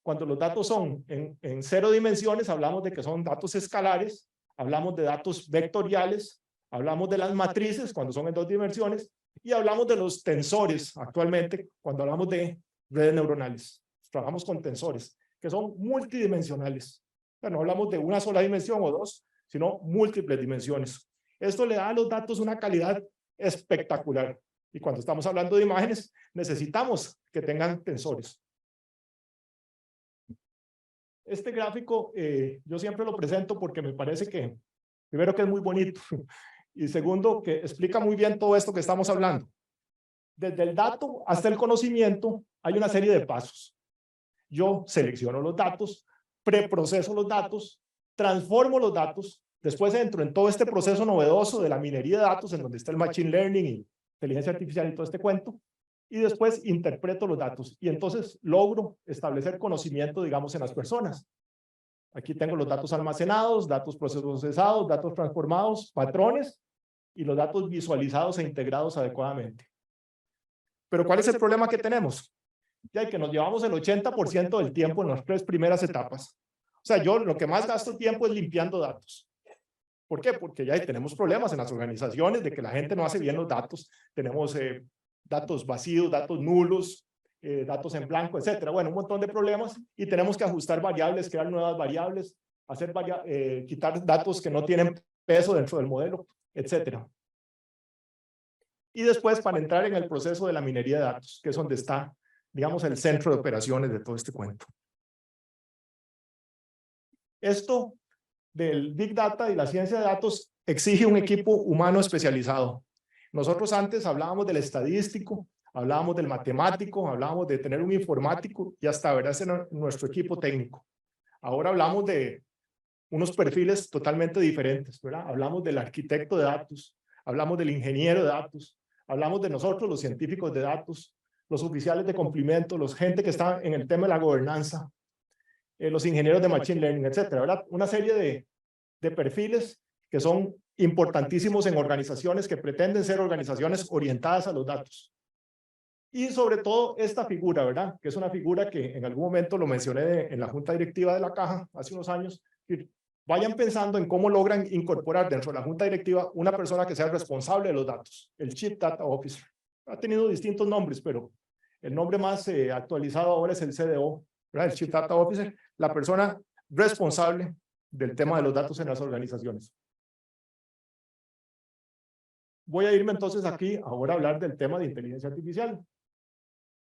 cuando los datos son en 0 dimensiones, hablamos de que son datos escalares, hablamos de datos vectoriales, hablamos de las matrices cuando son en 2 dimensiones y hablamos de los tensores actualmente cuando hablamos de redes neuronales. Trabajamos con tensores que son multidimensionales. No hablamos de una sola dimensión o 2, sino múltiples dimensiones. Esto le da a los datos una calidad espectacular. Y cuando estamos hablando de imágenes, necesitamos que tengan tensores. Este gráfico yo siempre lo presento porque me parece que, primero, que es muy bonito y segundo, que explica muy bien todo esto que estamos hablando. Desde el dato hasta el conocimiento hay una serie de pasos. Yo selecciono los datos, preproceso los datos, transformo los datos, después entro en todo este proceso novedoso de la minería de datos, en donde está el machine learning y inteligencia artificial y todo este cuento, y después interpreto los datos, y entonces logro establecer conocimiento, digamos, en las personas. Aquí tengo los datos almacenados, datos procesados, datos transformados, patrones, y los datos visualizados e integrados adecuadamente. Pero ¿cuál es el problema que tenemos? Ya que nos llevamos el 80% del tiempo en las 3 primeras etapas. O sea, yo lo que más gasto tiempo es limpiando datos. ¿Por qué? Porque ya tenemos problemas en las organizaciones de que la gente no hace bien los datos. Tenemos datos vacíos, datos nulos, datos en blanco, etcétera. Bueno, un montón de problemas y tenemos que ajustar variables, crear nuevas variables, quitar datos que no tienen peso dentro del modelo, etcétera. Y después para entrar en el proceso de la minería de datos, que es donde está, digamos, el centro de operaciones de todo este cuento. Esto del Big Data y la ciencia de datos exige un equipo humano especializado. Nosotros antes hablábamos del estadístico, hablábamos del matemático, hablábamos de tener un informático y hasta ver ese nuestro equipo técnico. Ahora hablamos de unos perfiles totalmente diferentes, ¿verdad? Hablamos del arquitecto de datos, hablamos del ingeniero de datos, hablamos de nosotros, los científicos de datos, los oficiales de cumplimiento, los gente que está en el tema de la gobernanza, los ingenieros de machine learning, etcétera, ¿verdad? Una serie de perfiles que son importantísimos en organizaciones que pretenden ser organizaciones orientadas a los datos. Y sobre todo esta figura, ¿verdad? Que es una figura que en algún momento lo mencioné en la junta directiva de la Caja hace unos años. Vayan pensando en cómo logran incorporar dentro de la junta directiva una persona que sea responsable de los datos, el Chief Data Officer. Ha tenido distintos nombres, pero el nombre más actualizado ahora es el CDO, ¿verdad? El Chief Data Officer, la persona responsable del tema de los datos en las organizaciones. voy a irme entonces aquí ahora a hablar del tema de inteligencia artificial.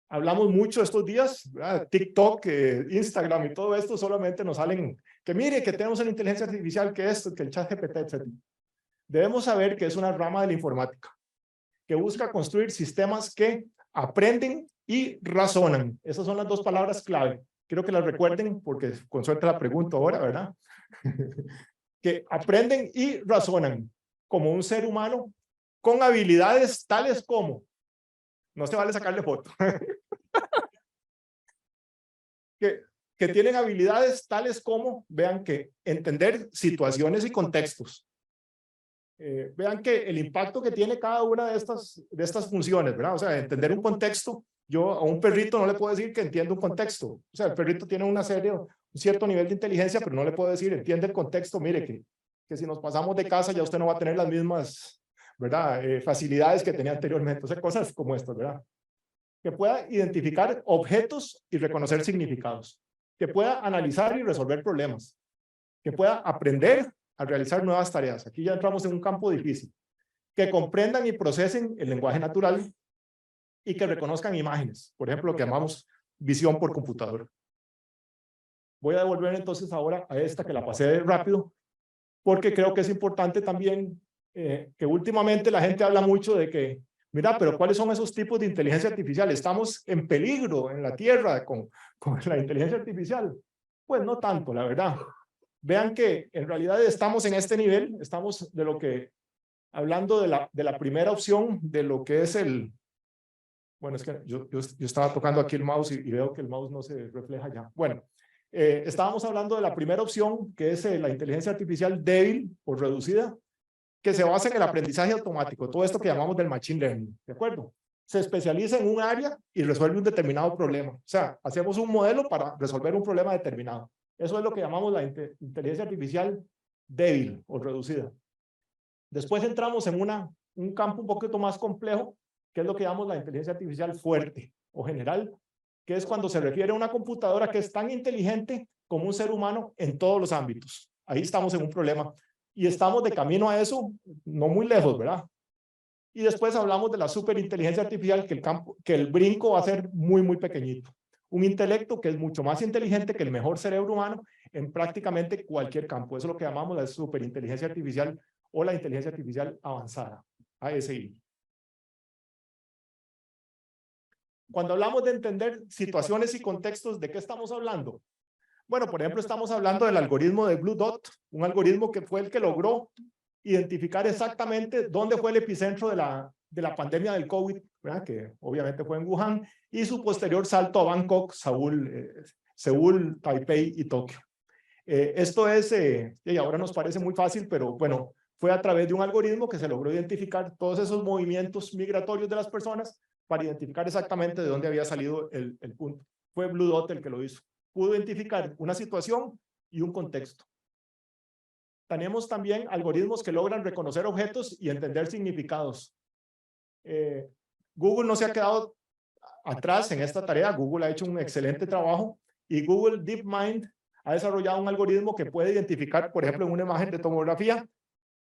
Hablamos mucho estos días, ¿verdad? TikTok, Instagram y todo esto solamente nos salen que mire que tenemos una inteligencia artificial, que esto, que el ChatGPT, etc. Debemos saber que es una rama de la informática que busca construir sistemas que aprenden y razonan. Esas son las dos palabras clave. Quiero que las recuerden porque con suerte la pregunto ahora, ¿verdad? Que aprenden y razonan como un ser humano con habilidades tales como, no se vale sacarle foto, que tienen habilidades tales como, vean que entender situaciones y contextos. Vean que el impacto que tiene cada una de estas funciones, ¿verdad? O sea, entender un contexto. Yo a un perrito no le puedo decir que entienda un contexto. O sea, el perrito tiene un cierto nivel de inteligencia, pero no le puedo decir, entiende el contexto. Mire que si nos pasamos de casa ya usted no va a tener las mismas, ¿verdad? Facilidades que tenía anteriormente. O sea, cosas como estas, ¿verdad? Que pueda identificar objetos y reconocer significados. Que pueda analizar y resolver problemas. Que pueda aprender a realizar nuevas tareas. Aquí ya entramos en un campo difícil. Que comprendan y procesen el lenguaje natural y que reconozcan imágenes. Por ejemplo, lo que llamamos visión por computador. Voy a devolver entonces ahora a esta que la pasé rápido, porque creo que es importante también que últimamente la gente habla mucho de que, mira, pero ¿cuáles son esos tipos de inteligencia artificial? ¿Estamos en peligro en la Tierra con la inteligencia artificial? Pues no tanto, la verdad. Vean que en realidad estamos en este nivel, estamos de lo que, hablando de la primera opción, de lo que es el, bueno, es que yo estaba tocando aquí el mouse y veo que el mouse no se refleja ya. Bueno, estábamos hablando de la primera opción, que es la inteligencia artificial débil o reducida, que se basa en el aprendizaje automático, todo esto que llamamos del machine learning, ¿de acuerdo? Se especializa en un área y resuelve un determinado problema. O sea, hacemos un modelo para resolver un problema determinado. Eso es lo que llamamos la inteligencia artificial débil o reducida. Después entramos en un campo un poquito más complejo, que es lo que llamamos la inteligencia artificial fuerte o general, que es cuando se refiere a una computadora que es tan inteligente como un ser humano en todos los ámbitos. Ahí estamos en un problema. Y estamos de camino a eso, no muy lejos, ¿verdad? Y después hablamos de la superinteligencia artificial, que el brinco va a ser muy, muy pequeñito. Un intelecto que es mucho más inteligente que el mejor cerebro humano en prácticamente cualquier campo. Eso es lo que llamamos la superinteligencia artificial o la inteligencia artificial avanzada, ASI. Cuando hablamos de entender situaciones y contextos, ¿de qué estamos hablando? Bueno, por ejemplo, estamos hablando del algoritmo de Blue Dot, un algoritmo que fue el que logró identificar exactamente dónde fue el epicentro de la pandemia del COVID, ¿verdad? Que obviamente fue en Wuhan, y su posterior salto a Bangkok, Seúl, Taipei y Tokio. Esto es, y ahora nos parece muy fácil, pero bueno, fue a través de un algoritmo que se logró identificar todos esos movimientos migratorios de las personas para identificar exactamente de dónde había salido el punto. Fue Blue Dot el que lo hizo. Pudo identificar una situación y un contexto. Tenemos también algoritmos que logran reconocer objetos y entender significados. Google no se ha quedado atrás en esta tarea. Google ha hecho un excelente trabajo y Google DeepMind ha desarrollado un algoritmo que puede identificar, por ejemplo, en una imagen de tomografía,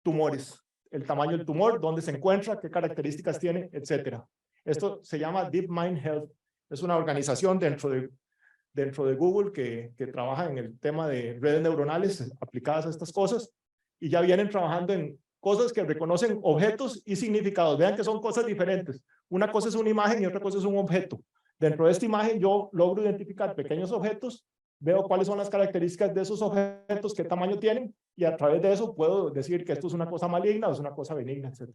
tumores, el tamaño del tumor, dónde se encuentra, qué características tiene, etcétera. Esto se llama DeepMind Health. Es una organización dentro de Google que trabaja en el tema de redes neuronales aplicadas a estas cosas y ya vienen trabajando en cosas que reconocen objetos y significados. Vean que son cosas diferentes. Una cosa es una imagen y otra cosa es un objeto. Dentro de esta imagen yo logro identificar pequeños objetos, veo cuáles son las características de esos objetos, qué tamaño tienen y a través de eso puedo decir que esto es una cosa maligna o es una cosa benigna, etc.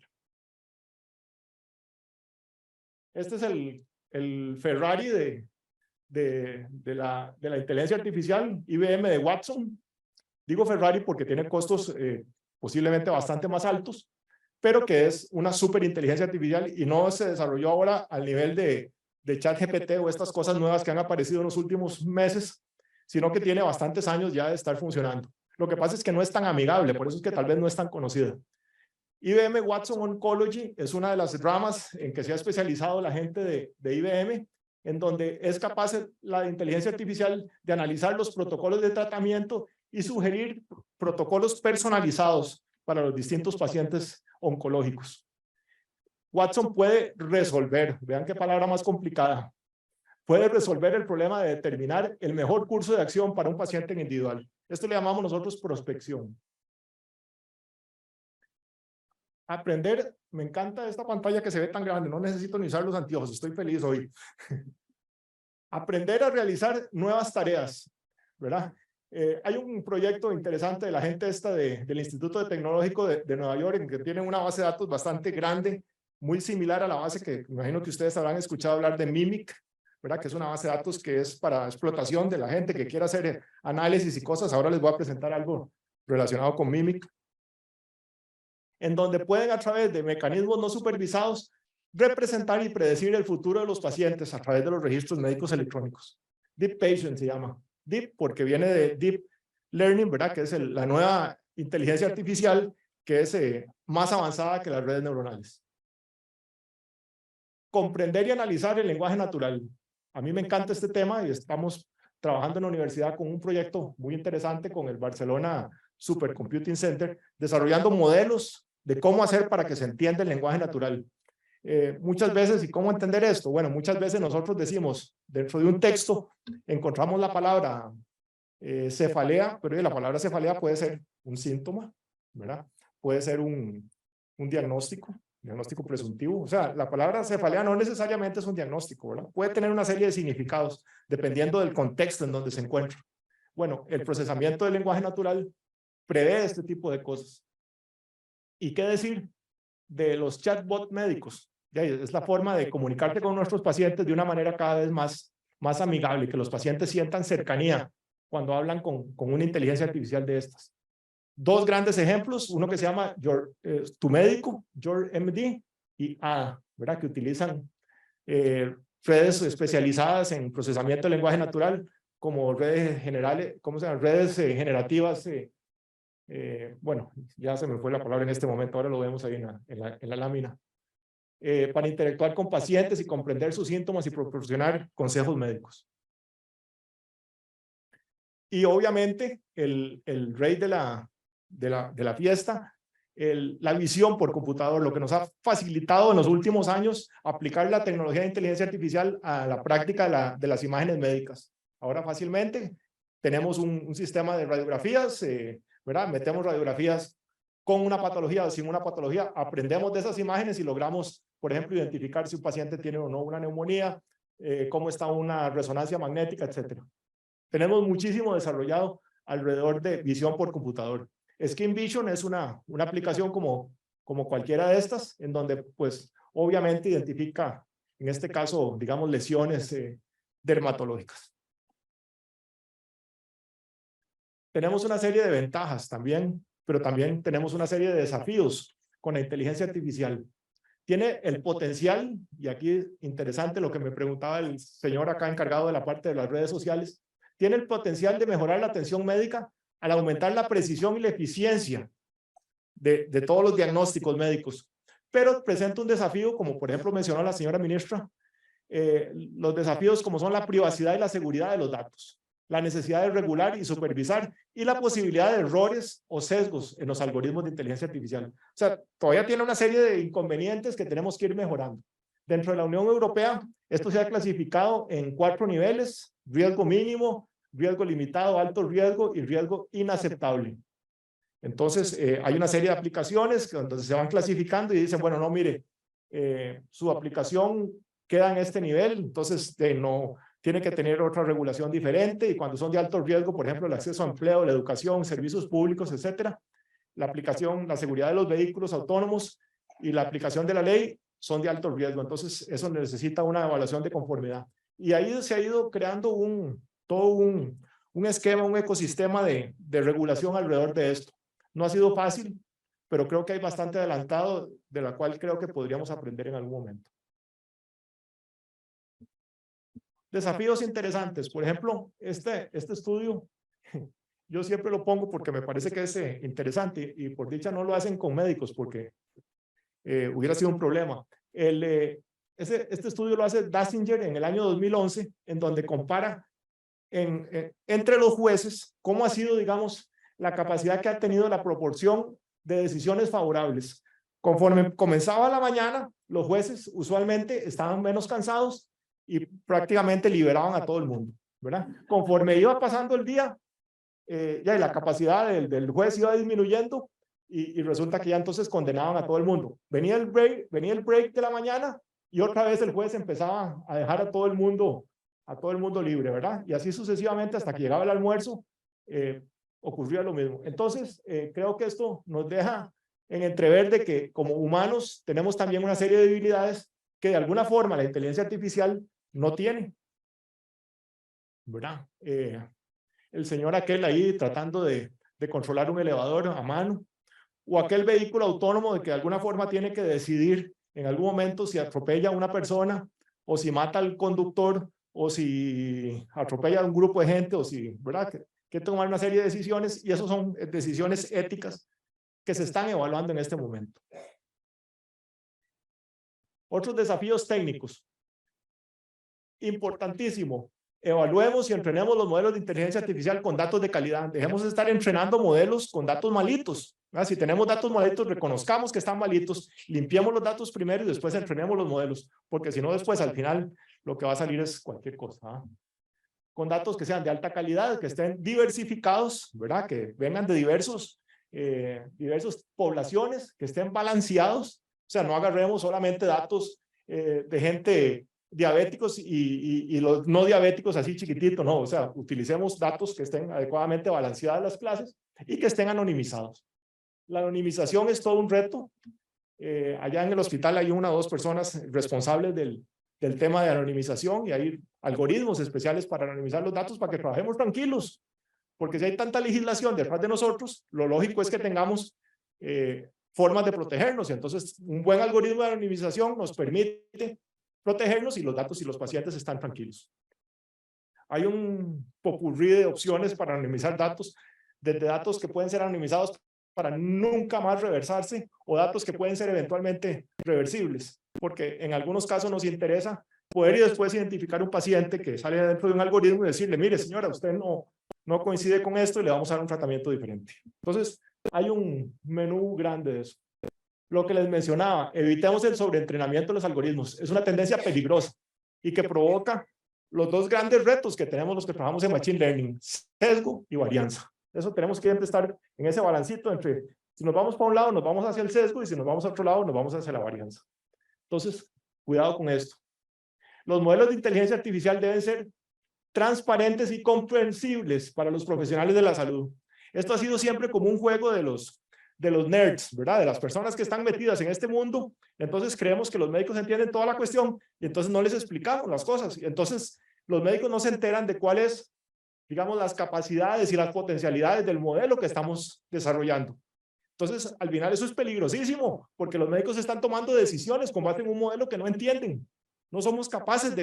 Este es el Ferrari de la inteligencia artificial, IBM de Watson. Digo Ferrari porque tiene costos posiblemente bastante más altos, pero que es una superinteligencia artificial y no se desarrolló ahora al nivel de ChatGPT o estas cosas nuevas que han aparecido en los últimos meses, sino que tiene bastantes años ya de estar funcionando. Lo que pasa es que no es tan amigable, por eso es que tal vez no es tan conocida. IBM Watson Oncology es una de las ramas en que se ha especializado la gente de IBM, en donde es capaz la inteligencia artificial de analizar los protocolos de tratamiento y sugerir protocolos personalizados para los distintos pacientes oncológicos. Watson puede resolver, vean qué palabra más complicada, puede resolver el problema de determinar el mejor curso de acción para un paciente individual. Esto le llamamos nosotros prospección. Aprender, me encanta esta pantalla que se ve tan grande, no necesito ni usar los anteojos, estoy feliz hoy. Aprender a realizar nuevas tareas, ¿verdad? Hay un proyecto interesante de la gente del Instituto Tecnológico de Nueva York, en que tienen una base de datos bastante grande, muy similar a la base que imagino que ustedes habrán escuchado hablar de Mimic, ¿verdad? Que es una base de datos que es para explotación de la gente que quiera hacer análisis y cosas. Ahora les voy a presentar algo relacionado con Mimic, en donde pueden a través de mecanismos no supervisados representar y predecir el futuro de los pacientes a través de los registros médicos electrónicos. Deep Patient se llama. Deep porque viene de Deep Learning, ¿verdad? Que es la nueva inteligencia artificial que es más avanzada que las redes neuronales. Comprender y analizar el lenguaje natural. A mí me encanta este tema y estamos trabajando en la universidad con un proyecto muy interesante con el Barcelona Supercomputing Center, desarrollando modelos de cómo hacer para que se entienda el lenguaje natural. Muchas veces, ¿y cómo entender esto? Bueno, muchas veces nosotros decimos, dentro de un texto, encontramos la palabra cefalea, pero la palabra cefalea puede ser un síntoma, ¿verdad? Puede ser un diagnóstico presuntivo. O sea, la palabra cefalea no necesariamente es un diagnóstico, ¿verdad? Puede tener una serie de significados, dependiendo del contexto en donde se encuentra. Bueno, el procesamiento del lenguaje natural prevé este tipo de cosas. ¿Y qué decir de los chatbots médicos? Es la forma de comunicarte con nuestros pacientes de una manera cada vez más amigable, que los pacientes sientan cercanía cuando hablan con una inteligencia artificial de estas. Dos grandes ejemplos, uno que se llama Tu Médico, Your MD, y ADA, ¿verdad? Que utilizan redes especializadas en procesamiento del lenguaje natural, como redes generales, ¿cómo se llaman? Redes generativas. Bueno, ya se me fue la palabra en este momento, ahora lo vemos ahí en la lámina. Para interactuar con pacientes y comprender sus síntomas y proporcionar consejos médicos. Y obviamente el rey de la fiesta, la visión por computador, lo que nos ha facilitado en los últimos años aplicar la tecnología de inteligencia artificial a la práctica de las imágenes médicas. Ahora fácilmente tenemos un sistema de radiografías, ¿verdad? Metemos radiografías con una patología o sin una patología, aprendemos de esas imágenes y logramos, por ejemplo, identificar si un paciente tiene o no una neumonía, cómo está una resonancia magnética, etcétera. Tenemos muchísimo desarrollado alrededor de visión por computador. Skin Vision es una aplicación como cualquiera de estas, en donde pues obviamente identifica, en este caso, digamos, lesiones dermatológicas. Tenemos una serie de ventajas también, pero también tenemos una serie de desafíos con la inteligencia artificial. Tiene el potencial, y aquí interesante lo que me preguntaba el señor acá encargado de la parte de las redes sociales, tiene el potencial de mejorar la atención médica al aumentar la precisión y la eficiencia de todos los diagnósticos médicos. Pero presenta un desafío, como por ejemplo mencionó la señora ministra, los desafíos como son la privacidad y la seguridad de los datos, la necesidad de regular y supervisar y la posibilidad de errores o sesgos en los algoritmos de inteligencia artificial. O sea, todavía tiene una serie de inconvenientes que tenemos que ir mejorando. Dentro de la Unión Europea, esto se ha clasificado en 4 niveles: riesgo mínimo, riesgo limitado, alto riesgo y riesgo inaceptable. Entonces, hay una serie de aplicaciones donde se van clasificando y dicen, bueno, no, mire, su aplicación queda en este nivel, entonces no tiene que tener otra regulación diferente, y cuando son de alto riesgo, por ejemplo, el acceso a empleo, la educación, servicios públicos, etcétera, la aplicación, la seguridad de los vehículos autónomos y la aplicación de la ley son de alto riesgo. Entonces, eso necesita una evaluación de conformidad. Y ahí se ha ido creando todo un esquema, un ecosistema de regulación alrededor de esto. No ha sido fácil, pero creo que hay bastante adelantado, de la cual creo que podríamos aprender en algún momento. Desafíos interesantes. Por ejemplo, este estudio, yo siempre lo pongo porque me parece que es interesante, y por dicha no lo hacen con médicos porque hubiera sido un problema. Este estudio lo hace Dassinger en el año 2011, en donde compara entre los jueces cómo ha sido, digamos, la capacidad que ha tenido la proporción de decisiones favorables. Conforme comenzaba la mañana, los jueces usualmente estaban menos cansados y prácticamente liberaban a todo el mundo, ¿verdad? Conforme iba pasando el día, ya la capacidad del juez iba disminuyendo y resulta que ya entonces condenaban a todo el mundo. Venía el break de la mañana y otra vez el juez empezaba a dejar a todo el mundo libre, ¿verdad? Y así sucesivamente hasta que llegaba el almuerzo, ocurría lo mismo. Entonces, creo que esto nos deja en entrever de que como humanos tenemos también una serie de debilidades que de alguna forma la inteligencia artificial no tiene, ¿verdad? El señor aquel ahí tratando de controlar un elevador a mano, o aquel vehículo autónomo de que de alguna forma tiene que decidir en algún momento si atropella a una persona, o si mata al conductor, o si atropella a un grupo de gente, o si, ¿verdad? Que tomar una serie de decisiones, y esas son decisiones éticas que se están evaluando en este momento. Otros desafíos técnicos. Importantísimo. Evaluemos y entrenemos los modelos de inteligencia artificial con datos de calidad. Dejemos de estar entrenando modelos con datos malitos. Si tenemos datos malitos, reconozcamos que están malitos, limpiemos los datos primero y después entrenemos los modelos, porque si no después al final lo que va a salir es cualquier cosa. Con datos que sean de alta calidad, que estén diversificados, ¿verdad? Que vengan de diversas poblaciones, que estén balanceados. O sea, no agarremos solamente datos de gente diabéticos y los no diabéticos así chiquititos, no, o sea, utilicemos datos que estén adecuadamente balanceadas las clases y que estén anonimizados. La anonimización es todo un reto. Allá en el hospital hay 1 o 2 personas responsables del tema de anonimización y hay algoritmos especiales para anonimizar los datos para que trabajemos tranquilos, porque si hay tanta legislación detrás de nosotros, lo lógico es que tengamos formas de protegernos, y entonces un buen algoritmo de anonimización nos permite protegernos y los datos y los pacientes están tranquilos. Hay un popurrí de opciones para anonimizar datos, desde datos que pueden ser anonimizados para nunca más reversarse o datos que pueden ser eventualmente reversibles, porque en algunos casos nos interesa poder y después identificar un paciente que sale dentro de un algoritmo y decirle, mire señora, usted no coincide con esto y le vamos a dar un tratamiento diferente. Entonces, hay un menú grande de eso. Lo que les mencionaba, evitemos el sobreentrenamiento de los algoritmos. Es una tendencia peligrosa y que provoca los 2 grandes retos que tenemos los que trabajamos en Machine Learning, sesgo y varianza. Eso tenemos que siempre estar en ese balancito entre, si nos vamos para un lado, nos vamos hacia el sesgo, y si nos vamos a otro lado, nos vamos hacia la varianza. Entonces, cuidado con esto. Los modelos de inteligencia artificial deben ser transparentes y comprensibles para los profesionales de la salud. Esto ha sido siempre como un juego de los nerds, ¿verdad? De las personas que están metidas en este mundo. Entonces creemos que los médicos entienden toda la cuestión y entonces no les explicamos las cosas. Y entonces los médicos no se enteran de cuáles, digamos, las capacidades y las potencialidades del modelo que estamos desarrollando. Entonces, al final eso es peligrosísimo, porque los médicos están tomando decisiones con base en un modelo que no entienden. No somos capaces de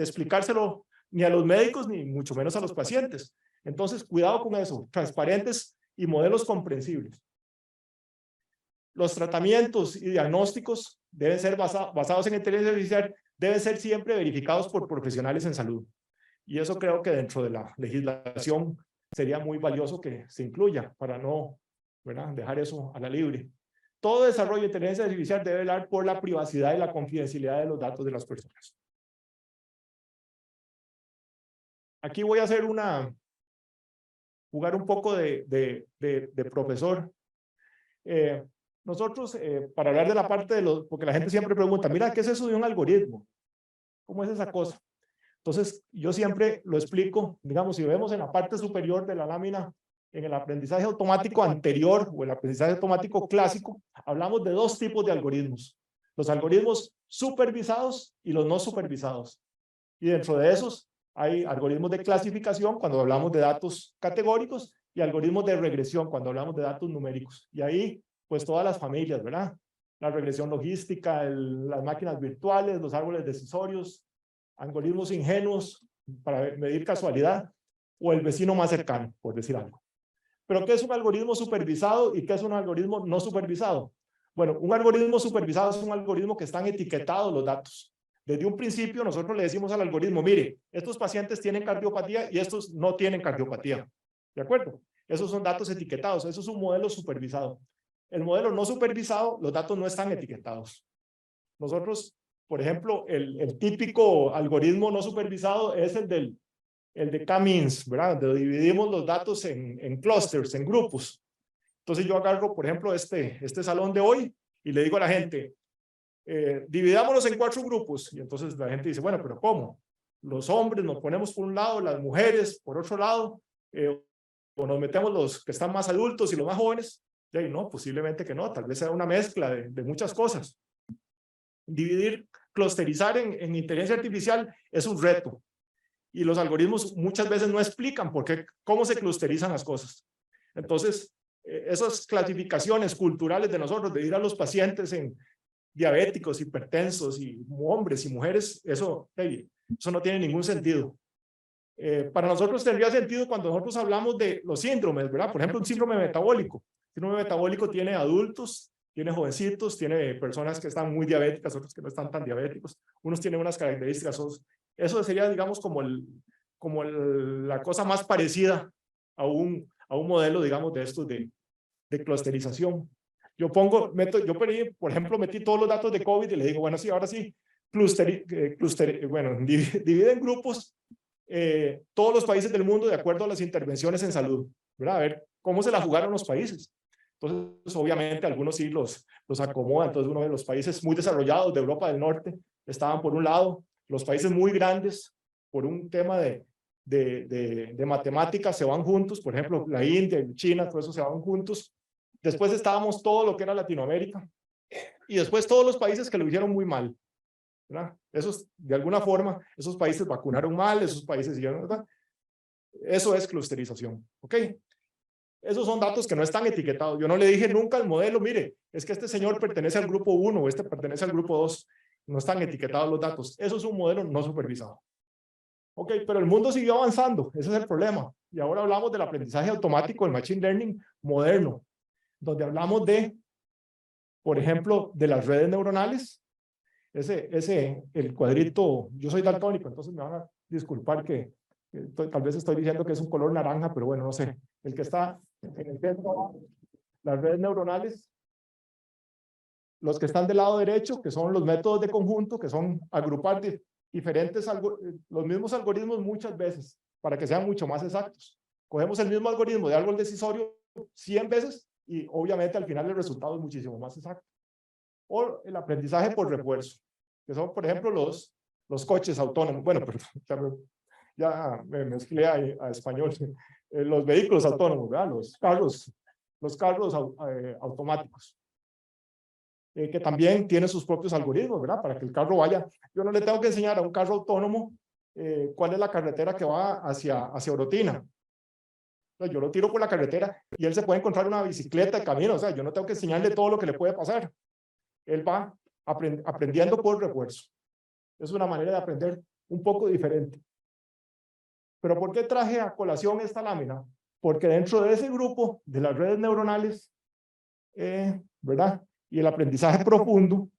explicárselo ni a los médicos, ni mucho menos a los pacientes. Entonces, cuidado con eso, transparentes y modelos comprensibles. Los tratamientos y diagnósticos deben ser basados en inteligencia artificial, deben ser siempre verificados por profesionales en salud. Y eso creo que dentro de la legislación sería muy valioso que se incluya para no, ¿verdad?, dejar eso a la libre. Todo desarrollo de inteligencia artificial debe velar por la privacidad y la confidencialidad de los datos de las personas. Aquí voy a hacer jugar un poco de profesor. Nosotros, para hablar de la parte de los, porque la gente siempre pregunta, mira, ¿qué es eso de un algoritmo? ¿Cómo es esa cosa? Entonces, yo siempre lo explico, digamos, si vemos en la parte superior de la lámina, en el aprendizaje automático anterior o el aprendizaje automático clásico, hablamos de 2 tipos de algoritmos. Los algoritmos supervisados y los no supervisados. Y dentro de esos hay algoritmos de clasificación cuando hablamos de datos categóricos y algoritmos de regresión cuando hablamos de datos numéricos. Y ahí, pues todas las familias, ¿verdad? La regresión logística, las máquinas virtuales, los árboles decisorios, algoritmos ingenuos para medir casualidad o el vecino más cercano, por decir algo. Pero ¿qué es un algoritmo supervisado y qué es un algoritmo no supervisado? Bueno, un algoritmo supervisado es un algoritmo que están etiquetados los datos. Desde un principio nosotros le decimos al algoritmo, mire, estos pacientes tienen cardiopatía y estos no tienen cardiopatía. ¿De acuerdo? Esos son datos etiquetados, eso es un modelo supervisado. El modelo no supervisado, los datos no están etiquetados. Nosotros, por ejemplo, el típico algoritmo no supervisado es el de K-means, ¿verdad? Donde dividimos los datos en clusters, en grupos. Entonces yo agarro, por ejemplo, este salón de hoy y le digo a la gente, dividámonos en 4 grupos. Y entonces la gente dice, bueno, pero ¿cómo? Los hombres nos ponemos por un lado, las mujeres por otro lado, o nos metemos los que están más adultos y los más jóvenes. Y no, posiblemente que no, tal vez sea una mezcla de muchas cosas. Dividir, clusterizar en inteligencia artificial es un reto. Y los algoritmos muchas veces no explican cómo se clusterizan las cosas. Entonces, esas clasificaciones culturales de nosotros, de ir a los pacientes en diabéticos, hipertensos, y hombres y mujeres, eso no tiene ningún sentido. Para nosotros tendría sentido cuando nosotros hablamos de los síndromes, ¿verdad? Por ejemplo, un síndrome metabólico. El síndrome metabólico tiene adultos, tiene jovencitos, tiene personas que están muy diabéticas, otros que no están tan diabéticos. Unos tienen unas características. Eso sería, digamos, como la cosa más parecida a un modelo, digamos, de estos de clusterización. Yo por ejemplo, metí todos los datos de COVID y le digo, bueno, sí, ahora sí, divide en grupos todos los países del mundo de acuerdo a las intervenciones en salud, ¿verdad? A ver cómo se la jugaron los países. Entonces, obviamente, algunos sí los acomodan. Entonces, uno de los países muy desarrollados de Europa del Norte estaban por un lado, los países muy grandes, por un tema de matemáticas, se van juntos. Por ejemplo, la India y China, todo eso se van juntos. Después estábamos todo lo que era Latinoamérica. Y después todos los países que lo hicieron muy mal, ¿verdad? Esos, de alguna forma, esos países vacunaron mal, esos países hicieron, ¿verdad? Eso es clusterización, ¿ok? Esos son datos que no están etiquetados. Yo no le dije nunca al modelo, mire, es que este señor pertenece al grupo 1 o este pertenece al grupo 2. No están etiquetados los datos. Eso es un modelo no supervisado. Ok, pero el mundo siguió avanzando. Ese es el problema. Y ahora hablamos del aprendizaje automático, el machine learning moderno, donde hablamos de, por ejemplo, de las redes neuronales. El cuadrito, yo soy daltónico, entonces me van a disculpar que tal vez estoy diciendo que es un color naranja, pero bueno, no sé. El que está en el centro, las redes neuronales, los que están del lado derecho, que son los métodos de conjunto, que son agrupar diferentes, los mismos algoritmos muchas veces, para que sean mucho más exactos. Cogemos el mismo algoritmo de árbol decisorio 100 veces y obviamente al final el resultado es muchísimo más exacto. O el aprendizaje por refuerzo, que son, por ejemplo, los coches autónomos. Bueno, pero ya me mezclé a español. Los vehículos autónomos, ¿verdad? Los carros automáticos. Que también tiene sus propios algoritmos, ¿verdad? Para que el carro vaya. Yo no le tengo que enseñar a un carro autónomo cuál es la carretera que va hacia Orotina. Yo lo tiro por la carretera y él se puede encontrar una bicicleta de camino. O sea, yo no tengo que enseñarle todo lo que le puede pasar. Él va aprendiendo por refuerzo. Es una manera de aprender un poco diferente. Pero ¿por qué traje a colación esta lámina? Porque dentro de ese grupo de las redes neuronales, ¿verdad? Y el aprendizaje profundo,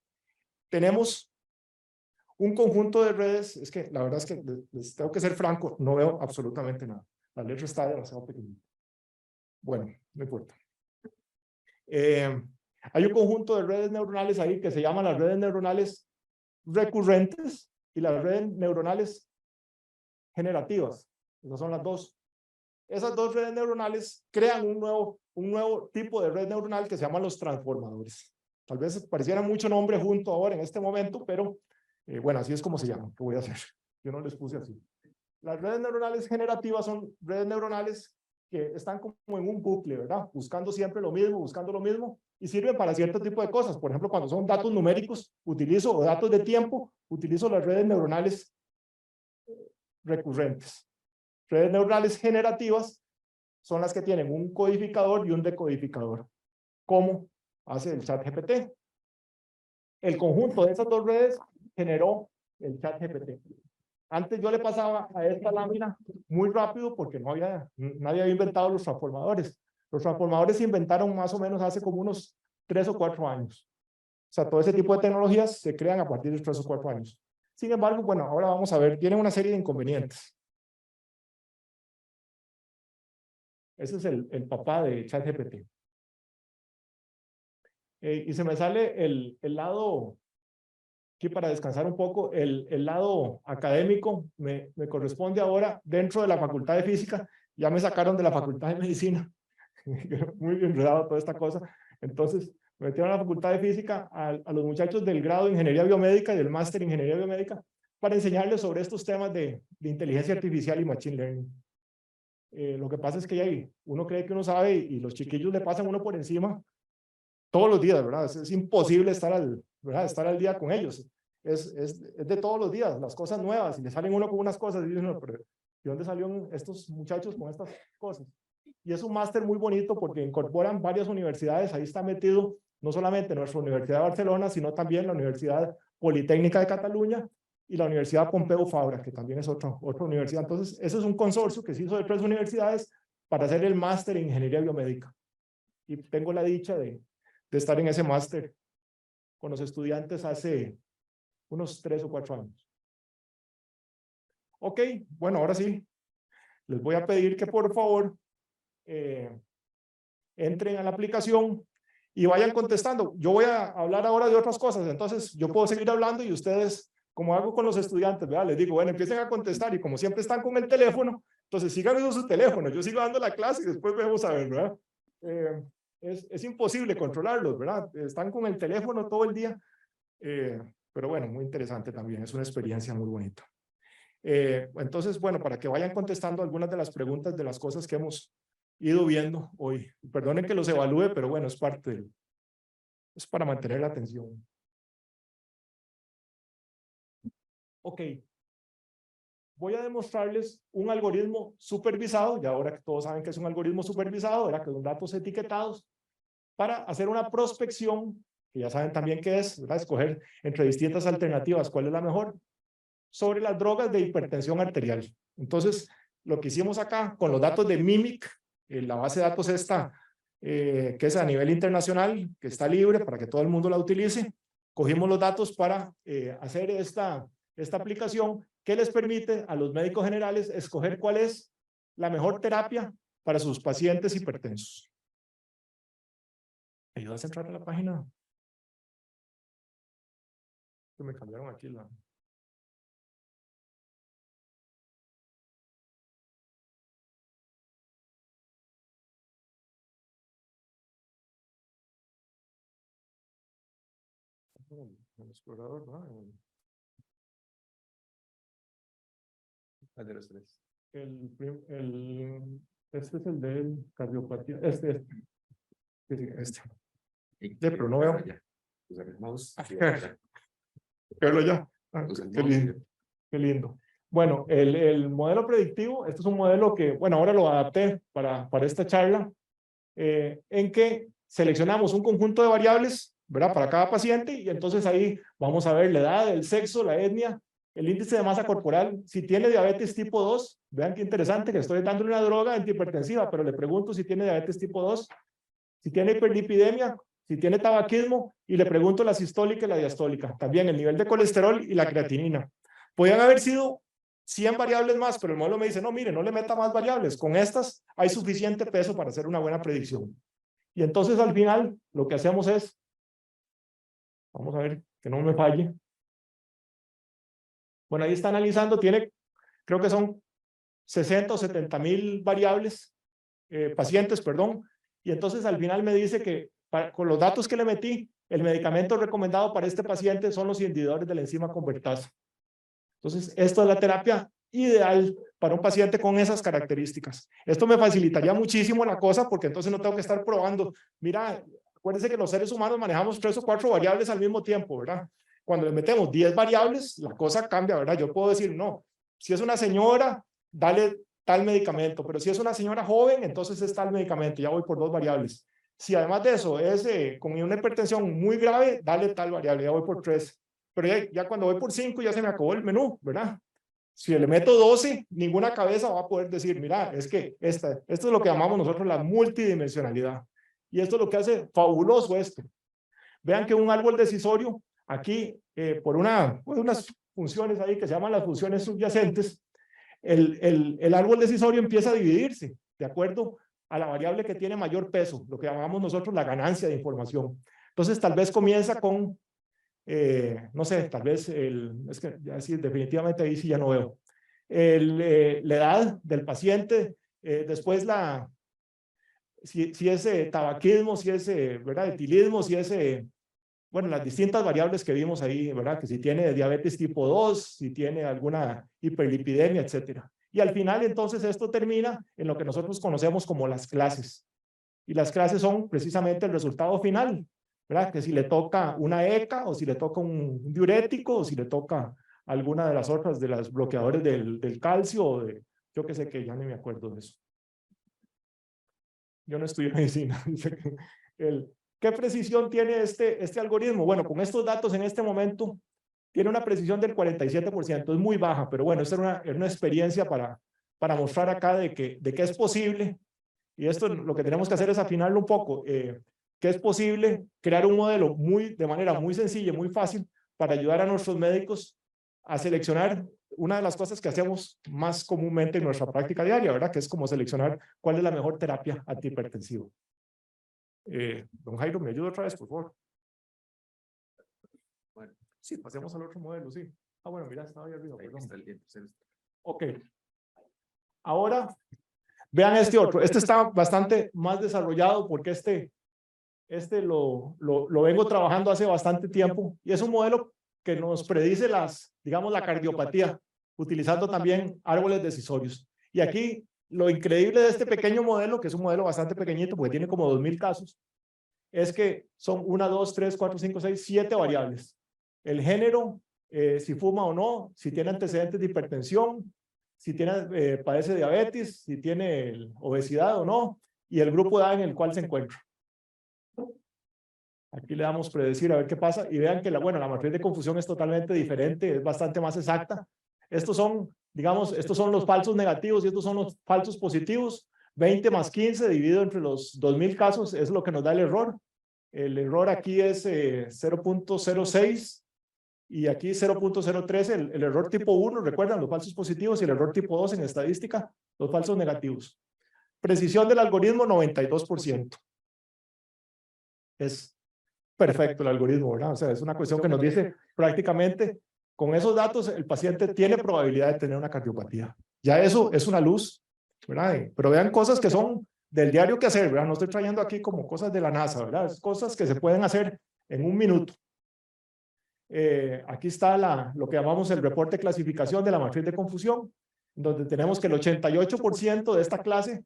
tenemos un conjunto de redes. Es que la verdad es que les tengo que ser franco, no veo absolutamente nada. La letra está demasiado pequeñita. Bueno, no importa. Hay un conjunto de redes neuronales ahí que se llaman las redes neuronales recurrentes y las redes neuronales generativas. Esas son las dos. Esas dos redes neuronales crean un nuevo tipo de red neuronal que se llaman los transformadores. Tal vez pareciera mucho nombre junto ahora en este momento, pero bueno, así es como se llaman. ¿Qué voy a hacer? Yo no les puse así. Las redes neuronales generativas son redes neuronales que están como en un bucle, ¿verdad? Buscando siempre lo mismo, buscando lo mismo, y sirven para cierto tipo de cosas. Por ejemplo, cuando son datos numéricos, o datos de tiempo, utilizo las redes neuronales recurrentes. Redes neuronales generativas son las que tienen un codificador y un decodificador, como hace el ChatGPT. El conjunto de esas dos redes generó el ChatGPT. Antes yo le pasaba a esta lámina muy rápido porque nadie había inventado los transformadores. Los transformadores se inventaron más o menos hace como unos 3 o 4 años. O sea, todo ese tipo de tecnologías se crean a partir de 3 o 4 años. Sin embargo, bueno, ahora vamos a ver, tienen una serie de inconvenientes. Ese es el papá de ChatGPT. Y se me sale el lado aquí para descansar un poco. El lado académico me corresponde ahora dentro de la Facultad de Física. Ya me sacaron de la Facultad de Medicina. Muy enredado toda esta cosa. Entonces, me metieron a la Facultad de Física a los muchachos del grado de Ingeniería Biomédica y del máster en Ingeniería Biomédica para enseñarles sobre estos temas de inteligencia artificial y machine learning. Lo que pasa es que uno cree que uno sabe y los chiquillos le pasan uno por encima todos los días, ¿verdad? Es imposible estar al día con ellos. Es de todos los días, las cosas nuevas, y le salen uno con unas cosas y dice uno, pero ¿de dónde salieron estos muchachos con estas cosas? Y es un máster muy bonito porque incorporan varias universidades. Ahí está metido no solamente nuestra Universidad de Barcelona, sino también la Universidad Politécnica de Cataluña y la Universidad Pompeu Fabra, que también es otra universidad. Entonces, eso es un consorcio que se hizo de 3 universidades para hacer el máster en Ingeniería Biomédica. Y tengo la dicha de estar en ese máster con los estudiantes hace unos 3 o 4 años. Ok, bueno, ahora sí, les voy a pedir que por favor entren a la aplicación y vayan contestando. Yo voy a hablar ahora de otras cosas, entonces yo puedo seguir hablando y ustedes, como hago con los estudiantes, ¿verdad? Les digo, bueno, empiecen a contestar y como siempre están con el teléfono, entonces sigan usando su teléfono, yo sigo dando la clase y después vamos a ver, ¿verdad? Es imposible controlarlos, ¿verdad? Están con el teléfono todo el día, pero bueno, muy interesante también, es una experiencia muy bonita. Entonces, bueno, para que vayan contestando algunas de las preguntas de las cosas que hemos ido viendo hoy. Perdonen que los evalúe, pero bueno, es para mantener la atención. Ok. Voy a demostrarles un algoritmo supervisado, ya ahora que todos saben que es un algoritmo supervisado, ¿verdad? Que son datos etiquetados, para hacer una prospección, que ya saben también qué es, ¿verdad? Escoger entre distintas alternativas cuál es la mejor, sobre las drogas de hipertensión arterial. Entonces, lo que hicimos acá con los datos de Mimic, la base de datos esta, que es a nivel internacional, que está libre para que todo el mundo la utilice, cogimos los datos para hacer esta aplicación que les permite a los médicos generales escoger cuál es la mejor terapia para sus pacientes hipertensos. ¿Ayudas a entrar a la página? Que me cambiaron aquí la... El explorador, ¿no? ¿Cuál de los 3? Este es el de cardiopatía. Este. Pero no veo. Verlo ya. Qué lindo. Qué lindo. Bueno, el modelo predictivo, este es un modelo que, bueno, ahora lo adapté para esta charla, en que seleccionamos un conjunto de variables, ¿verdad? Para cada paciente, y entonces ahí vamos a ver la edad, el sexo, la etnia, el índice de masa corporal, si tiene diabetes tipo 2, vean qué interesante que estoy dándole una droga antihipertensiva, pero le pregunto si tiene diabetes tipo 2, si tiene hiperlipidemia, si tiene tabaquismo, y le pregunto la sistólica y la diastólica, también el nivel de colesterol y la creatinina. Podrían haber sido 100 variables más, pero el modelo me dice, no, mire, no le meta más variables, con estas hay suficiente peso para hacer una buena predicción. Y entonces al final lo que hacemos es, vamos a ver que no me falle. Bueno, ahí está analizando, tiene, creo que son 60 o 70 mil variables, pacientes, perdón, y entonces al final me dice que con los datos que le metí, el medicamento recomendado para este paciente son los inhibidores de la enzima convertasa. Entonces, esto es la terapia ideal para un paciente con esas características. Esto me facilitaría muchísimo la cosa porque entonces no tengo que estar probando. Mira, acuérdense que los seres humanos manejamos 3 o 4 variables al mismo tiempo, ¿verdad? Cuando le metemos 10 variables, la cosa cambia, ¿verdad? Yo puedo decir, no, si es una señora, dale tal medicamento, pero si es una señora joven, entonces es tal medicamento, ya voy por 2 variables. Si además de eso es con una hipertensión muy grave, dale tal variable, ya voy por 3. Pero ya cuando voy por 5 ya se me acabó el menú, ¿verdad? Si le meto 12, ninguna cabeza va a poder decir, mira, es que esto es lo que llamamos nosotros la multidimensionalidad. Y esto es lo que hace fabuloso esto. Vean que un árbol decisorio, aquí, por unas funciones ahí que se llaman las funciones subyacentes, el árbol decisorio empieza a dividirse de acuerdo a la variable que tiene mayor peso, lo que llamamos nosotros la ganancia de información. Entonces, tal vez comienza con no sé, tal vez, es que ya sí, definitivamente ahí sí ya no veo. La edad del paciente, después si es tabaquismo, si es, ¿verdad? Etilismo, si es, bueno, las distintas variables que vimos ahí, ¿verdad? Que si tiene diabetes tipo 2, si tiene alguna hiperlipidemia, etcétera. Y al final, entonces, esto termina en lo que nosotros conocemos como las clases. Y las clases son precisamente el resultado final, ¿verdad? Que si le toca una ECA, o si le toca un diurético, o si le toca alguna de las otras, de los bloqueadores del calcio, o de, yo qué sé, que ya ni me acuerdo de eso. Yo no estudio medicina. ¿Qué precisión tiene este algoritmo? Bueno, con estos datos en este momento, tiene una precisión del 47%, es muy baja, pero bueno, esta es una experiencia para mostrar acá de que es posible, y esto lo que tenemos que hacer es afinarlo un poco, que es posible crear un modelo de manera muy sencilla, muy fácil, para ayudar a nuestros médicos a seleccionar una de las cosas que hacemos más comúnmente en nuestra práctica diaria, ¿verdad? Que es como seleccionar cuál es la mejor terapia antihipertensiva. Don Jairo, ¿me ayuda otra vez, por favor? Bueno, sí, pasemos al otro modelo, sí. Ah, bueno, mira, estaba ahí arriba, perdón. Ok. Ahora, vean este otro. Este está bastante más desarrollado porque este lo vengo trabajando hace bastante tiempo y es un modelo que nos predice digamos, la cardiopatía, utilizando también árboles decisorios. Y aquí, lo increíble de este pequeño modelo, que es un modelo bastante pequeñito porque tiene como 2000 casos, es que son 1, 2, 3, 4, 5, 6, 7 variables. El género, si fuma o no, si tiene antecedentes de hipertensión, si padece diabetes, si tiene obesidad o no, y el grupo de edad en el cual se encuentra. Aquí le damos predecir a ver qué pasa y vean que la matriz de confusión es totalmente diferente, es bastante más exacta. Estos son, digamos, estos son los falsos negativos y estos son los falsos positivos. 20 más 15 dividido entre los 2000 casos es lo que nos da el error. El error aquí es 0.06 y aquí 0.03, el error tipo 1, recuerdan, los falsos positivos, y el error tipo 2 en estadística, los falsos negativos. Precisión del algoritmo, 92%. Es perfecto el algoritmo, ¿verdad? O sea, es una cuestión que nos dice prácticamente, con esos datos, el paciente tiene probabilidad de tener una cardiopatía. Ya eso es una luz, ¿verdad? Pero vean cosas que son del diario que hacer, ¿verdad? No estoy trayendo aquí como cosas de la NASA, ¿verdad? Es cosas que se pueden hacer en un minuto. Aquí está lo que llamamos el reporte de clasificación de la matriz de confusión, donde tenemos que el 88% de esta clase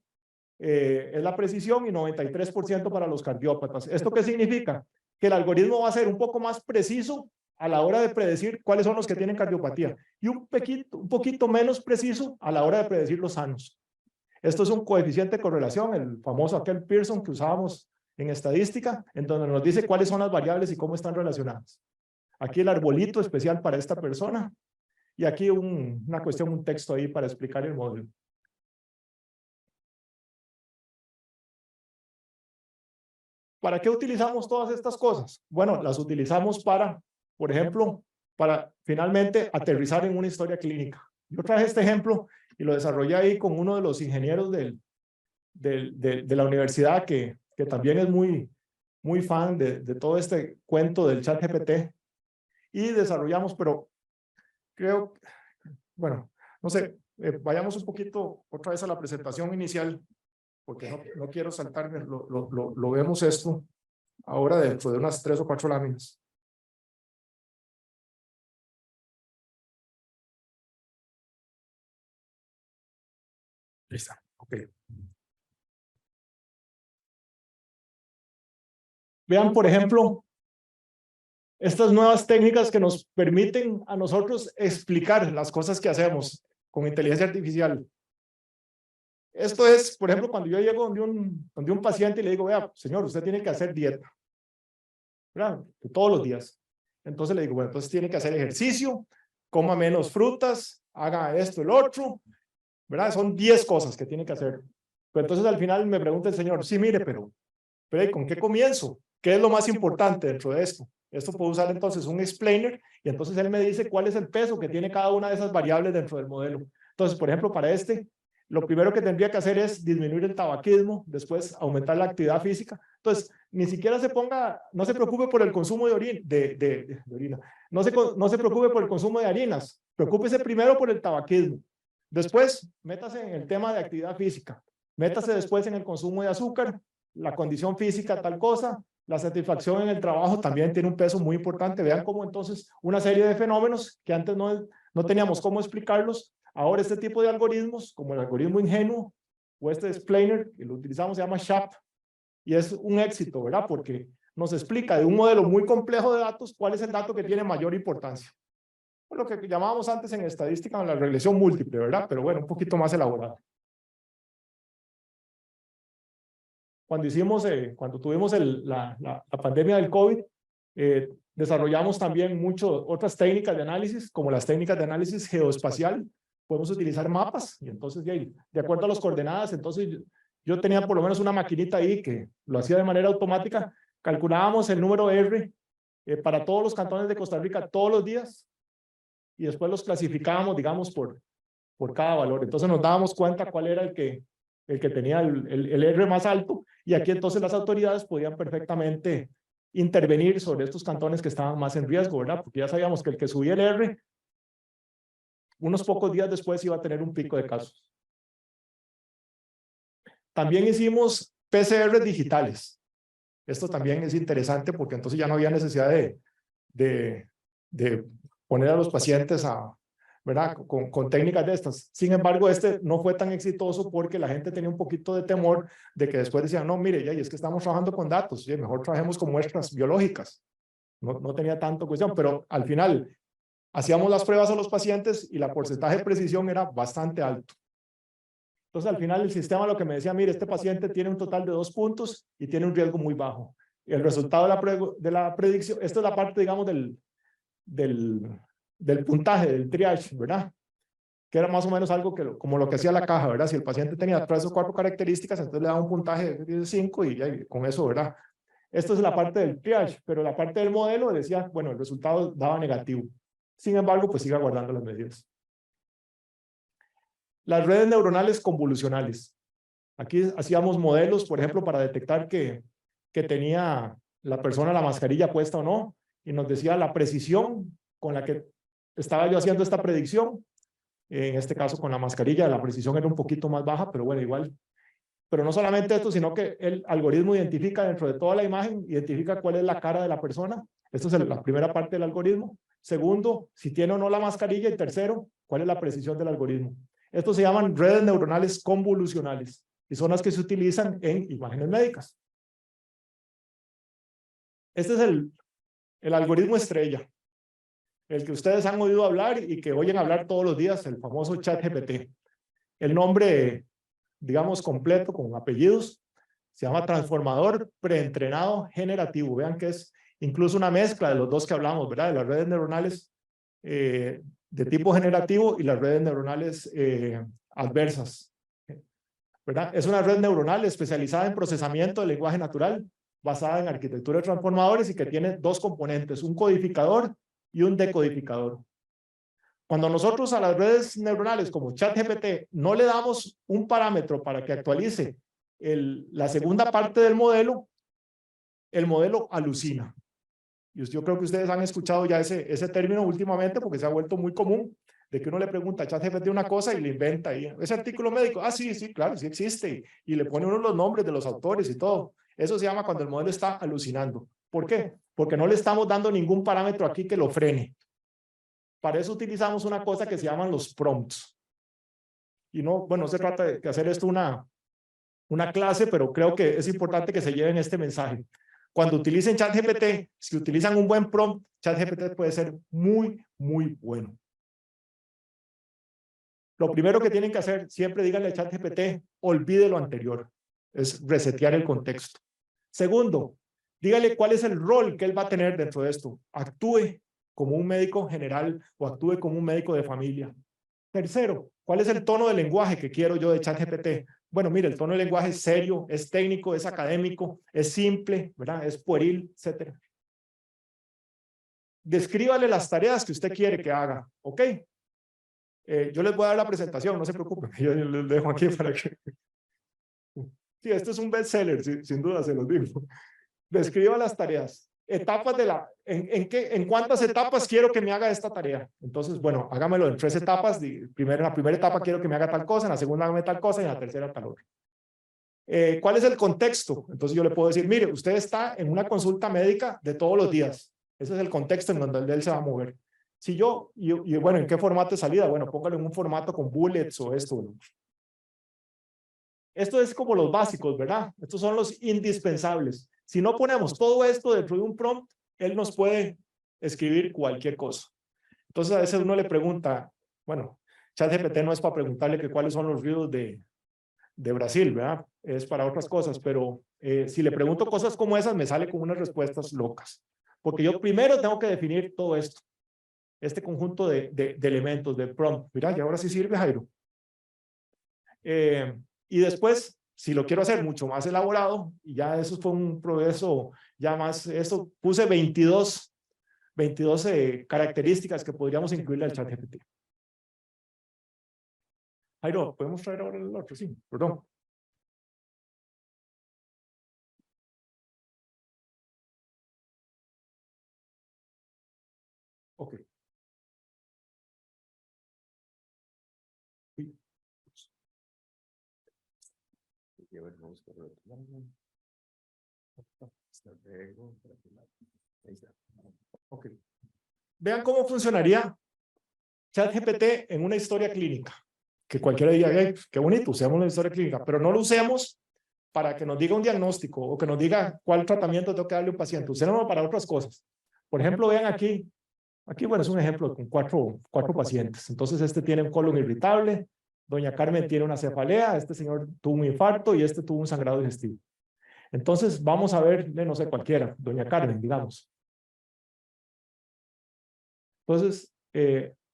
es la precisión y 93% para los cardiópatas. ¿Esto qué significa? Que el algoritmo va a ser un poco más preciso a la hora de predecir cuáles son los que tienen cardiopatía y un poquito menos preciso a la hora de predecir los sanos. Esto es un coeficiente de correlación, el famoso aquel Pearson que usábamos en estadística, en donde nos dice cuáles son las variables y cómo están relacionadas. Aquí el arbolito especial para esta persona y aquí una cuestión, un texto ahí para explicar el modelo. ¿Para qué utilizamos todas estas cosas? Bueno, las utilizamos para, por ejemplo, para finalmente aterrizar en una historia clínica. Yo traje este ejemplo y lo desarrollé ahí con uno de los ingenieros de la universidad que también es muy fan de todo este cuento del ChatGPT y desarrollamos, pero creo, bueno, no sé, vayamos un poquito otra vez a la presentación inicial, porque no quiero saltarme, lo vemos esto ahora dentro de unas 3 o 4 láminas. Ahí está, ok. Vean, por ejemplo, estas nuevas técnicas que nos permiten a nosotros explicar las cosas que hacemos con inteligencia artificial. Esto es, por ejemplo, cuando yo llego donde un paciente y le digo, vea, señor, usted tiene que hacer dieta, ¿verdad? Todos los días. Entonces le digo, bueno, entonces tiene que hacer ejercicio, coma menos frutas, haga esto, el otro, ¿verdad? Son 10 cosas que tiene que hacer. Pero entonces al final me pregunta el señor, sí, mire, pero ¿con qué comienzo? ¿Qué es lo más importante dentro de esto? Esto puedo usar entonces un explainer y entonces él me dice cuál es el peso que tiene cada una de esas variables dentro del modelo. Entonces, por ejemplo, para este, lo primero que tendría que hacer es disminuir el tabaquismo, después aumentar la actividad física. Entonces, ni siquiera no se preocupe por el consumo de orina, no se preocupe por el consumo de harinas, preocúpese primero por el tabaquismo. Después, métase en el tema de actividad física, métase después en el consumo de azúcar, la condición física, tal cosa, la satisfacción en el trabajo también tiene un peso muy importante. Vean cómo entonces una serie de fenómenos que antes no teníamos cómo explicarlos, ahora este tipo de algoritmos, como el algoritmo ingenuo o este explainer, que lo utilizamos, se llama SHAP, y es un éxito, ¿verdad? Porque nos explica de un modelo muy complejo de datos cuál es el dato que tiene mayor importancia. Lo que llamábamos antes en estadística la regresión múltiple, ¿verdad? Pero bueno, un poquito más elaborado. Cuando tuvimos la pandemia del COVID, desarrollamos también otras técnicas de análisis, como las técnicas de análisis geoespacial. Podemos utilizar mapas, y entonces de acuerdo a las coordenadas, entonces yo tenía por lo menos una maquinita ahí que lo hacía de manera automática, calculábamos el número R para todos los cantones de Costa Rica todos los días, y después los clasificábamos, digamos, por cada valor. Entonces nos dábamos cuenta cuál era el que tenía el R más alto, y aquí entonces las autoridades podían perfectamente intervenir sobre estos cantones que estaban más en riesgo, ¿verdad? Porque ya sabíamos que el que subía el R, unos pocos días después iba a tener un pico de casos. También hicimos PCR digitales. Esto también es interesante porque entonces ya no había necesidad de poner a los pacientes ¿verdad? Con técnicas de estas. Sin embargo, este no fue tan exitoso porque la gente tenía un poquito de temor de que después decían, no, mire, ya es que estamos trabajando con datos, mejor trabajemos con muestras biológicas. No tenía tanto cuestión, pero al final hacíamos las pruebas a los pacientes y la porcentaje de precisión era bastante alto. Entonces, al final el sistema lo que me decía, mire, este paciente tiene un total de 2 puntos y tiene un riesgo muy bajo. Y el resultado de la predicción, esto es la parte, digamos, del puntaje, del triage, ¿verdad? Que era más o menos algo como lo que hacía la caja, ¿verdad? Si el paciente tenía 3 o 4 características, entonces le daba un puntaje de 5 y ya, con eso, ¿verdad? Esto es la parte del triage, pero la parte del modelo decía, bueno, el resultado daba negativo. Sin embargo, pues siga guardando las medidas. Las redes neuronales convolucionales. Aquí hacíamos modelos, por ejemplo, para detectar que tenía la persona la mascarilla puesta o no, y nos decía la precisión con la que estaba yo haciendo esta predicción. En este caso, con la mascarilla, la precisión era un poquito más baja, pero bueno, igual. Pero no solamente esto, sino que el algoritmo identifica dentro de toda la imagen, identifica cuál es la cara de la persona. Esto es la primera parte del algoritmo. Segundo, si tiene o no la mascarilla. Y tercero, cuál es la precisión del algoritmo. Estos se llaman redes neuronales convolucionales y son las que se utilizan en imágenes médicas. Este es el algoritmo estrella, el que ustedes han oído hablar y que oyen hablar todos los días, el famoso ChatGPT. El nombre, digamos, completo, con apellidos, se llama transformador preentrenado generativo. Vean que es incluso una mezcla de los dos que hablamos, ¿verdad? De las redes neuronales de tipo generativo y las redes neuronales adversas, ¿verdad? Es una red neuronal especializada en procesamiento del lenguaje natural, basada en arquitectura de transformadores y que tiene 2 componentes, un codificador y un decodificador. Cuando nosotros a las redes neuronales como ChatGPT no le damos un parámetro para que actualice la segunda parte del modelo, el modelo alucina. Y yo creo que ustedes han escuchado ya ese término últimamente porque se ha vuelto muy común, de que uno le pregunta a ChatGPT una cosa y le inventa ahí. Ese artículo médico, sí, claro, sí existe. Y le pone uno los nombres de los autores y todo. Eso se llama cuando el modelo está alucinando. ¿Por qué? Porque no le estamos dando ningún parámetro aquí que lo frene. Para eso utilizamos una cosa que se llaman los prompts. Y no se trata de hacer esto una clase, pero creo que es importante que se lleven este mensaje. Cuando utilicen ChatGPT, si utilizan un buen prompt, ChatGPT puede ser muy, muy bueno. Lo primero que tienen que hacer, siempre díganle a ChatGPT, olvide lo anterior. Es resetear el contexto. Segundo, dígale cuál es el rol que él va a tener dentro de esto. Actúe como un médico general o actúe como un médico de familia. Tercero, ¿cuál es el tono de lenguaje que quiero yo de ChatGPT? Bueno, mire, el tono de lenguaje es serio, es técnico, es académico, es simple, ¿verdad? Es pueril, etc. Descríbale las tareas que usted quiere que haga, ¿ok? Yo les voy a dar la presentación, no se preocupen, yo les dejo aquí para que... Sí, esto es un bestseller, sin duda se los digo. Describa las tareas. Etapas de la... ¿En cuántas etapas quiero que me haga esta tarea? Entonces, bueno, hágamelo en 3 etapas. Primero, en la primera etapa quiero que me haga tal cosa, en la segunda hágame tal cosa y en la tercera tal otra. ¿Cuál es el contexto? Entonces yo le puedo decir, mire, usted está en una consulta médica de todos los días. Ese es el contexto en donde él se va a mover. Si y bueno, ¿en qué formato de salida? Bueno, póngalo en un formato con bullets o esto. Esto es como los básicos, ¿verdad? Estos son los indispensables. Si no ponemos todo esto dentro de un prompt, él nos puede escribir cualquier cosa. Entonces a veces uno le pregunta, bueno, ChatGPT no es para preguntarle que cuáles son los ríos de Brasil, ¿verdad? Es para otras cosas, pero si le pregunto cosas como esas, me sale con unas respuestas locas. Porque yo primero tengo que definir todo esto, este conjunto de elementos, de prompt. Mira, y ahora sí sirve, Jairo. Y después, si lo quiero hacer mucho más elaborado, y ya eso fue un progreso, ya más, eso puse 22 características que podríamos incluirle al ChatGPT. Jairo, ¿podemos traer ahora el otro? Sí, perdón. Ok. Sí. Ok. Vean cómo funcionaría ChatGPT en una historia clínica. Que cualquiera diga, hey, qué bonito, usemos una historia clínica, pero no lo usemos para que nos diga un diagnóstico o que nos diga cuál tratamiento tengo que darle a un paciente. Usémoslo para otras cosas. Por ejemplo, vean aquí, bueno, es un ejemplo con cuatro pacientes. Entonces, este tiene un colon irritable, doña Carmen tiene una cefalea, este señor tuvo un infarto y este tuvo un sangrado digestivo. Entonces, vamos a ver, no sé, cualquiera, doña Carmen, digamos. Entonces,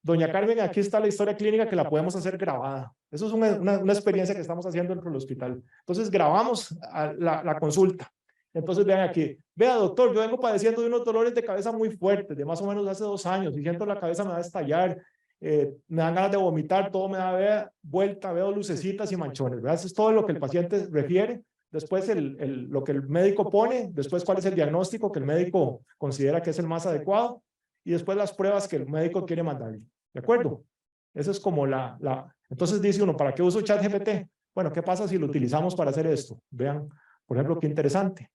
doña Carmen, aquí está la historia clínica que la podemos hacer grabada. Eso es una experiencia que estamos haciendo dentro del hospital. Entonces, grabamos la consulta. Entonces, vean aquí. Vea, doctor, yo vengo padeciendo de unos dolores de cabeza muy fuertes, de más o menos hace 2 años, y siento la cabeza me va a estallar, me dan ganas de vomitar, todo me da vuelta, veo lucecitas y manchones. ¿Verdad? Eso es todo lo que el paciente refiere. Después, lo que el médico pone, después cuál es el diagnóstico que el médico considera que es el más adecuado, y después las pruebas que el médico quiere mandarle. ¿De acuerdo? Eso es como Entonces dice uno, ¿para qué uso ChatGPT? Bueno, ¿qué pasa si lo utilizamos para hacer esto? Vean, por ejemplo, qué interesante.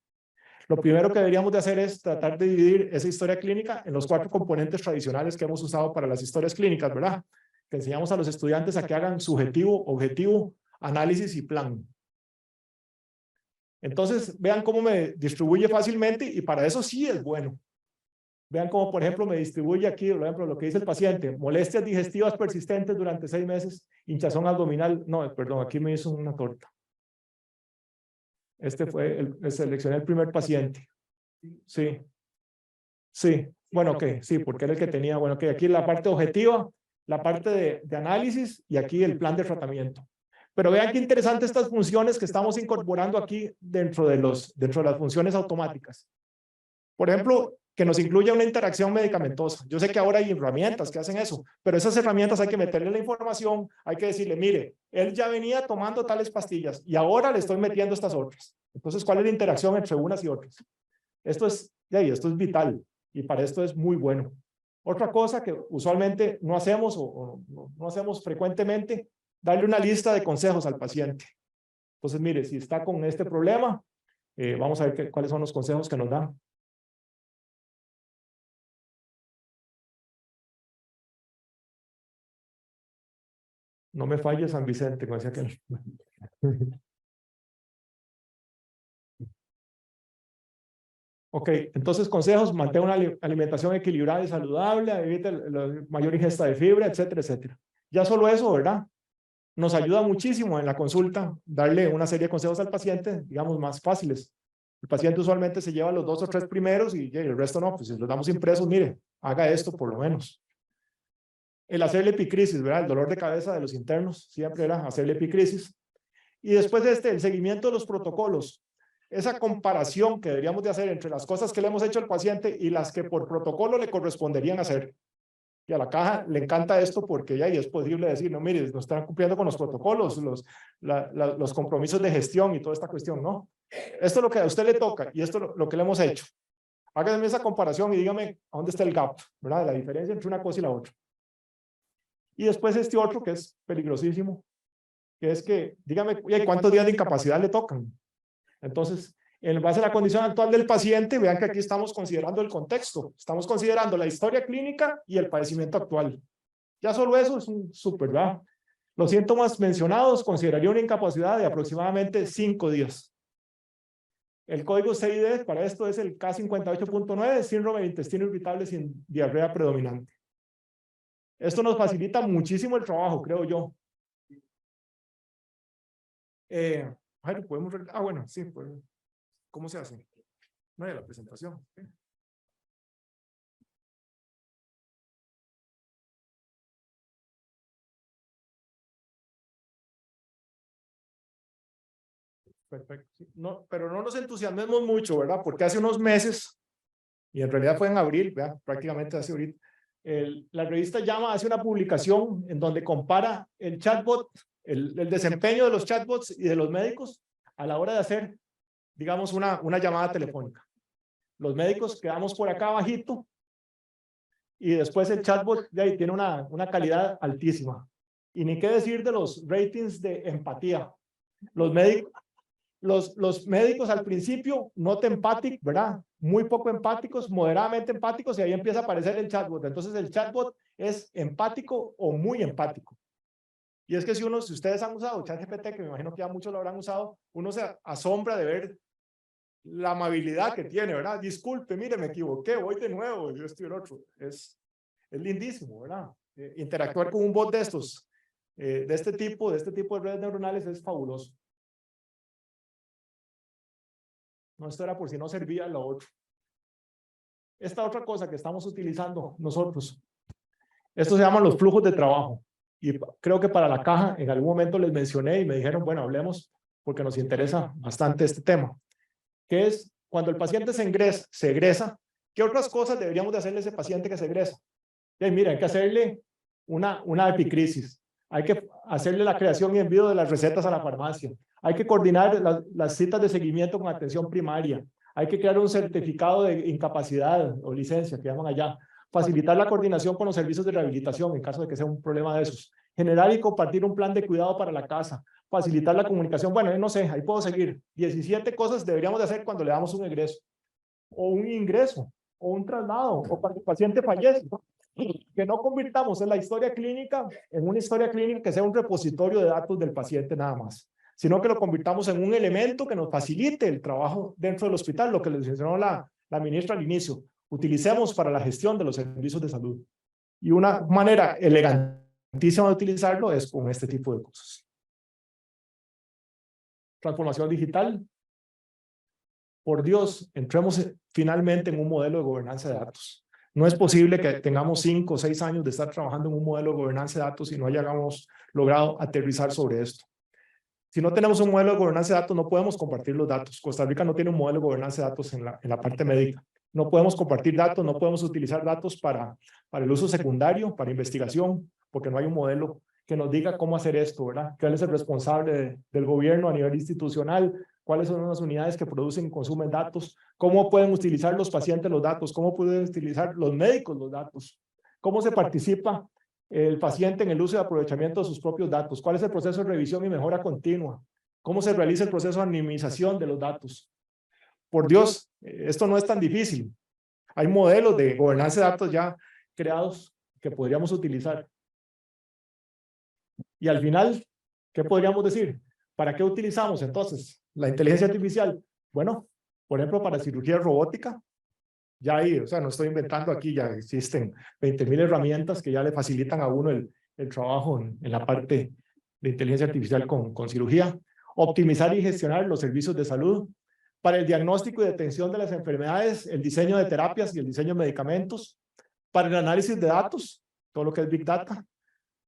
Lo primero que deberíamos de hacer es tratar de dividir esa historia clínica en los 4 componentes tradicionales que hemos usado para las historias clínicas, ¿verdad? Que enseñamos a los estudiantes a que hagan subjetivo, objetivo, análisis y plan. Entonces, vean cómo me distribuye fácilmente y para eso sí es bueno. Vean cómo, por ejemplo, me distribuye aquí, por ejemplo, lo que dice el paciente, molestias digestivas persistentes durante 6 meses, hinchazón abdominal. No, perdón, aquí me hizo una torta. Este fue, seleccioné el primer paciente. Sí. Sí, bueno, ok, sí, porque era el que tenía, bueno, ok, aquí la parte objetiva, la parte de análisis y aquí el plan de tratamiento. Pero vean qué interesante estas funciones que estamos incorporando aquí dentro de las funciones automáticas. Por ejemplo, que nos incluya una interacción medicamentosa. Yo sé que ahora hay herramientas que hacen eso, pero esas herramientas hay que meterle la información, hay que decirle, mire, él ya venía tomando tales pastillas y ahora le estoy metiendo estas otras. Entonces, ¿cuál es la interacción entre unas y otras? Esto es vital y para esto es muy bueno. Otra cosa que usualmente no hacemos o no hacemos frecuentemente, darle una lista de consejos al paciente. Entonces, mire, si está con este problema, vamos a ver cuáles son los consejos que nos dan. No me falle San Vicente, como decía aquel. Ok, entonces consejos, mantenga una alimentación equilibrada y saludable, evite la mayor ingesta de fibra, etcétera, etcétera. Ya solo eso, ¿verdad? Nos ayuda muchísimo en la consulta darle una serie de consejos al paciente, digamos, más fáciles. El paciente usualmente se lleva los 2 o 3 primeros y el resto no, pues si los damos impresos, mire, haga esto por lo menos. El hacerle epicrisis, ¿verdad? El dolor de cabeza de los internos, siempre era hacerle epicrisis. Y después el seguimiento de los protocolos. Esa comparación que deberíamos de hacer entre las cosas que le hemos hecho al paciente y las que por protocolo le corresponderían hacer. Y a la caja le encanta esto porque ya es posible decir, no, mire, no están cumpliendo con los protocolos, los compromisos de gestión y toda esta cuestión, ¿no? Esto es lo que a usted le toca y esto es lo que le hemos hecho. Háganme esa comparación y dígame a dónde está el gap, ¿verdad? La diferencia entre una cosa y la otra. Y después este otro que es peligrosísimo, que es que, dígame, ¿cuántos días de incapacidad le tocan? Entonces, en base a la condición actual del paciente, vean que aquí estamos considerando el contexto, estamos considerando la historia clínica y el padecimiento actual. Ya solo eso es un súper, ¿verdad? Los síntomas mencionados consideraría una incapacidad de aproximadamente 5 días. El código CID para esto es el K58.9, síndrome del intestino irritable sin diarrea predominante. Esto nos facilita muchísimo el trabajo, creo yo. Podemos... bueno, sí, pues, ¿cómo se hace? No hay la presentación. Perfecto. No, pero no nos entusiasmemos mucho, ¿verdad? Porque hace unos meses, y en realidad fue en abril, ¿verdad? Prácticamente hace ahorita, la revista JAMA hace una publicación en donde compara el chatbot, el desempeño de los chatbots y de los médicos a la hora de hacer, digamos, una llamada telefónica. Los médicos quedamos por acá abajito y después el chatbot de ahí tiene una calidad altísima. Y ni qué decir de los ratings de empatía. Los médicos al principio, not empathic, ¿verdad? Muy poco empáticos, moderadamente empáticos, y ahí empieza a aparecer el chatbot. Entonces el chatbot es empático o muy empático. Y es que si ustedes han usado ChatGPT, que me imagino que ya muchos lo habrán usado, uno se asombra de ver la amabilidad que tiene, ¿verdad? Disculpe, mire, me equivoqué, voy de nuevo, yo estoy el otro. Es lindísimo, ¿verdad? Interactuar con un bot de estos, de este tipo de redes neuronales es fabuloso. No, esto era por si no servía lo otro. Esta otra cosa que estamos utilizando nosotros, esto se llaman los flujos de trabajo. Y creo que para la caja en algún momento les mencioné y me dijeron, bueno, hablemos porque nos interesa bastante este tema. Que es cuando el paciente se egresa, ¿qué otras cosas deberíamos de hacerle a ese paciente que se egresa? Mira, hay que hacerle una epicrisis. Hay que hacerle la creación y envío de las recetas a la farmacia. Hay que coordinar las citas de seguimiento con atención primaria. Hay que crear un certificado de incapacidad o licencia, que llaman allá. Facilitar la coordinación con los servicios de rehabilitación en caso de que sea un problema de esos. Generar y compartir un plan de cuidado para la casa. Facilitar la comunicación. Bueno, no sé, ahí puedo seguir. 17 cosas deberíamos de hacer cuando le damos un egreso. O un ingreso. O un traslado. O cuando el paciente fallece. Que no convirtamos en la historia clínica en una historia clínica que sea un repositorio de datos del paciente nada más, sino que lo convirtamos en un elemento que nos facilite el trabajo dentro del hospital, lo que les mencionó la ministra al inicio. Utilicemos para la gestión de los servicios de salud. Y una manera elegantísima de utilizarlo es con este tipo de cosas. Transformación digital. Por Dios, entremos finalmente en un modelo de gobernanza de datos. No es posible que tengamos 5 o 6 años de estar trabajando en un modelo de gobernanza de datos y no hayamos logrado aterrizar sobre esto. Si no tenemos un modelo de gobernanza de datos, no podemos compartir los datos. Costa Rica no tiene un modelo de gobernanza de datos en la parte médica. No podemos compartir datos, no podemos utilizar datos para el uso secundario, para investigación, porque no hay un modelo que nos diga cómo hacer esto, ¿verdad? ¿Cuál es el responsable del gobierno a nivel institucional? ¿Cuáles son las unidades que producen y consumen datos? ¿Cómo pueden utilizar los pacientes los datos? ¿Cómo pueden utilizar los médicos los datos? ¿Cómo se participa el paciente en el uso y aprovechamiento de sus propios datos? ¿Cuál es el proceso de revisión y mejora continua? ¿Cómo se realiza el proceso de anonimización de los datos? Por Dios, esto no es tan difícil. Hay modelos de gobernanza de datos ya creados que podríamos utilizar. Y al final, ¿qué podríamos decir? ¿Para qué utilizamos entonces la inteligencia artificial? Bueno, por ejemplo, para cirugía robótica, ya hay, o sea, no estoy inventando aquí, ya existen 20.000 herramientas que ya le facilitan a uno el trabajo en la parte de inteligencia artificial con cirugía. Optimizar y gestionar los servicios de salud. Para el diagnóstico y detención de las enfermedades, el diseño de terapias y el diseño de medicamentos. Para el análisis de datos, todo lo que es Big Data.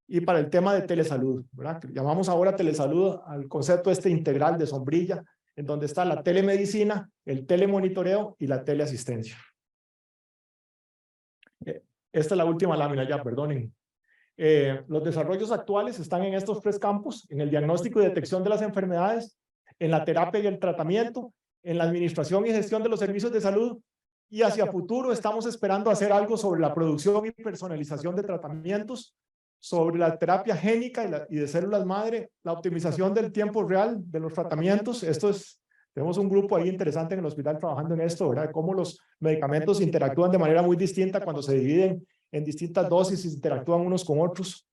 Y para el tema de telesalud, ¿verdad? Llamamos ahora telesalud al concepto integral de sombrilla, en donde está la telemedicina, el telemonitoreo y la teleasistencia. Esta es la última lámina ya, perdonen. Los desarrollos actuales están en estos 3 campos: en el diagnóstico y detección de las enfermedades, en la terapia y el tratamiento, en la administración y gestión de los servicios de salud, y hacia futuro estamos esperando hacer algo sobre la producción y personalización de tratamientos, sobre la terapia génica y de células madre, la optimización del tiempo real de los tratamientos. Tenemos un grupo ahí interesante en el hospital trabajando en esto, ¿verdad? Cómo los medicamentos interactúan de manera muy distinta cuando se dividen en distintas dosis y interactúan unos con otros.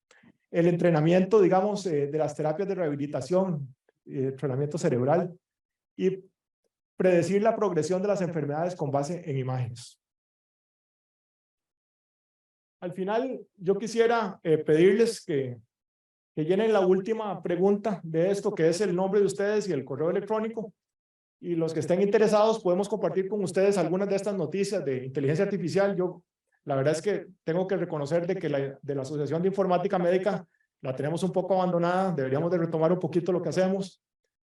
El entrenamiento, digamos, de las terapias de rehabilitación, entrenamiento cerebral, y predecir la progresión de las enfermedades con base en imágenes. Al final, yo quisiera pedirles que llenen la última pregunta de esto, que es el nombre de ustedes y el correo electrónico. Y los que estén interesados, podemos compartir con ustedes algunas de estas noticias de inteligencia artificial. La verdad es que tengo que reconocer de que de la Asociación de Informática Médica la tenemos un poco abandonada. Deberíamos de retomar un poquito lo que hacemos.